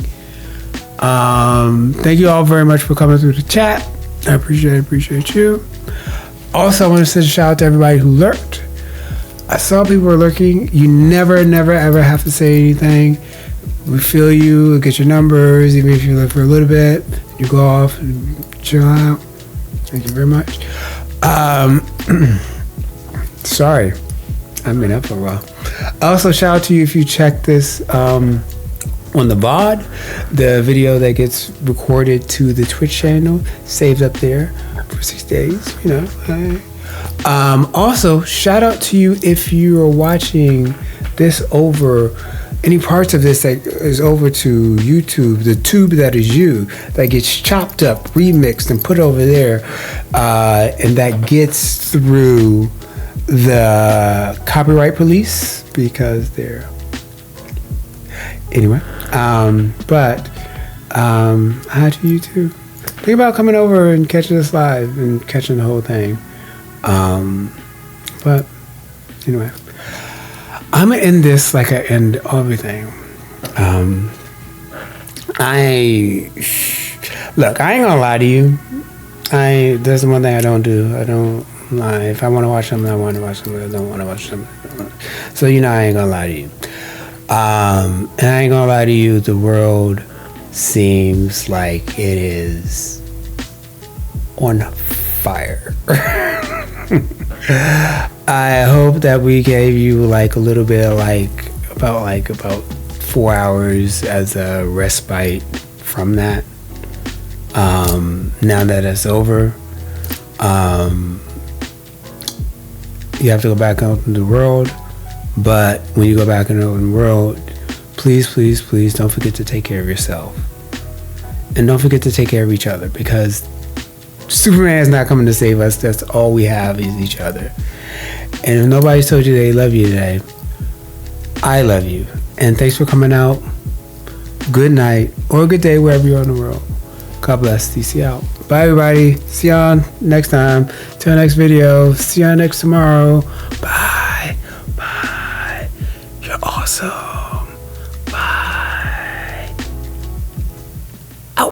Thank you all very much for coming through the chat. I appreciate you. Also, I want to send a shout out to everybody who lurked. I saw people were lurking. You never, ever have to say anything. We feel you, get your numbers, even if you look for a little bit, you go off and chill out. Thank you very much. Sorry, I've been up for a while. Also, shout out to you if you check this on the VOD, the video that gets recorded to the Twitch channel, saved up there for 6 days, you know. Also, shout out to you if you are watching this over any parts of this that is over to YouTube, the tube that is you, that gets chopped up, remixed, and put over there, and that gets through the copyright police because they're anyway. But hi to you too. Think about coming over and catching us live and catching the whole thing. But anyway. I'm gonna end this like I end everything. Look, I ain't gonna lie to you. There's the one thing I don't do. I don't lie. If I want to watch something, I want to watch something. I don't want to watch something. So I ain't gonna lie to you. And I ain't gonna lie to you. The world seems like it is on fire. I hope that we gave you like a little bit of about 4 hours as a respite from that. Now that it's over, you have to go back out in the world. But when you go back in the world, please don't forget to take care of yourself. And don't forget to take care of each other, because Superman is not coming to save us. That's all we have is each other. And if nobody's told you they love you today, I love you. And thanks for coming out. Good night or good day wherever you're in the world. God bless. DC out. Bye, everybody. See y'all next time. Till next video. See y'all next tomorrow. Bye. You're awesome.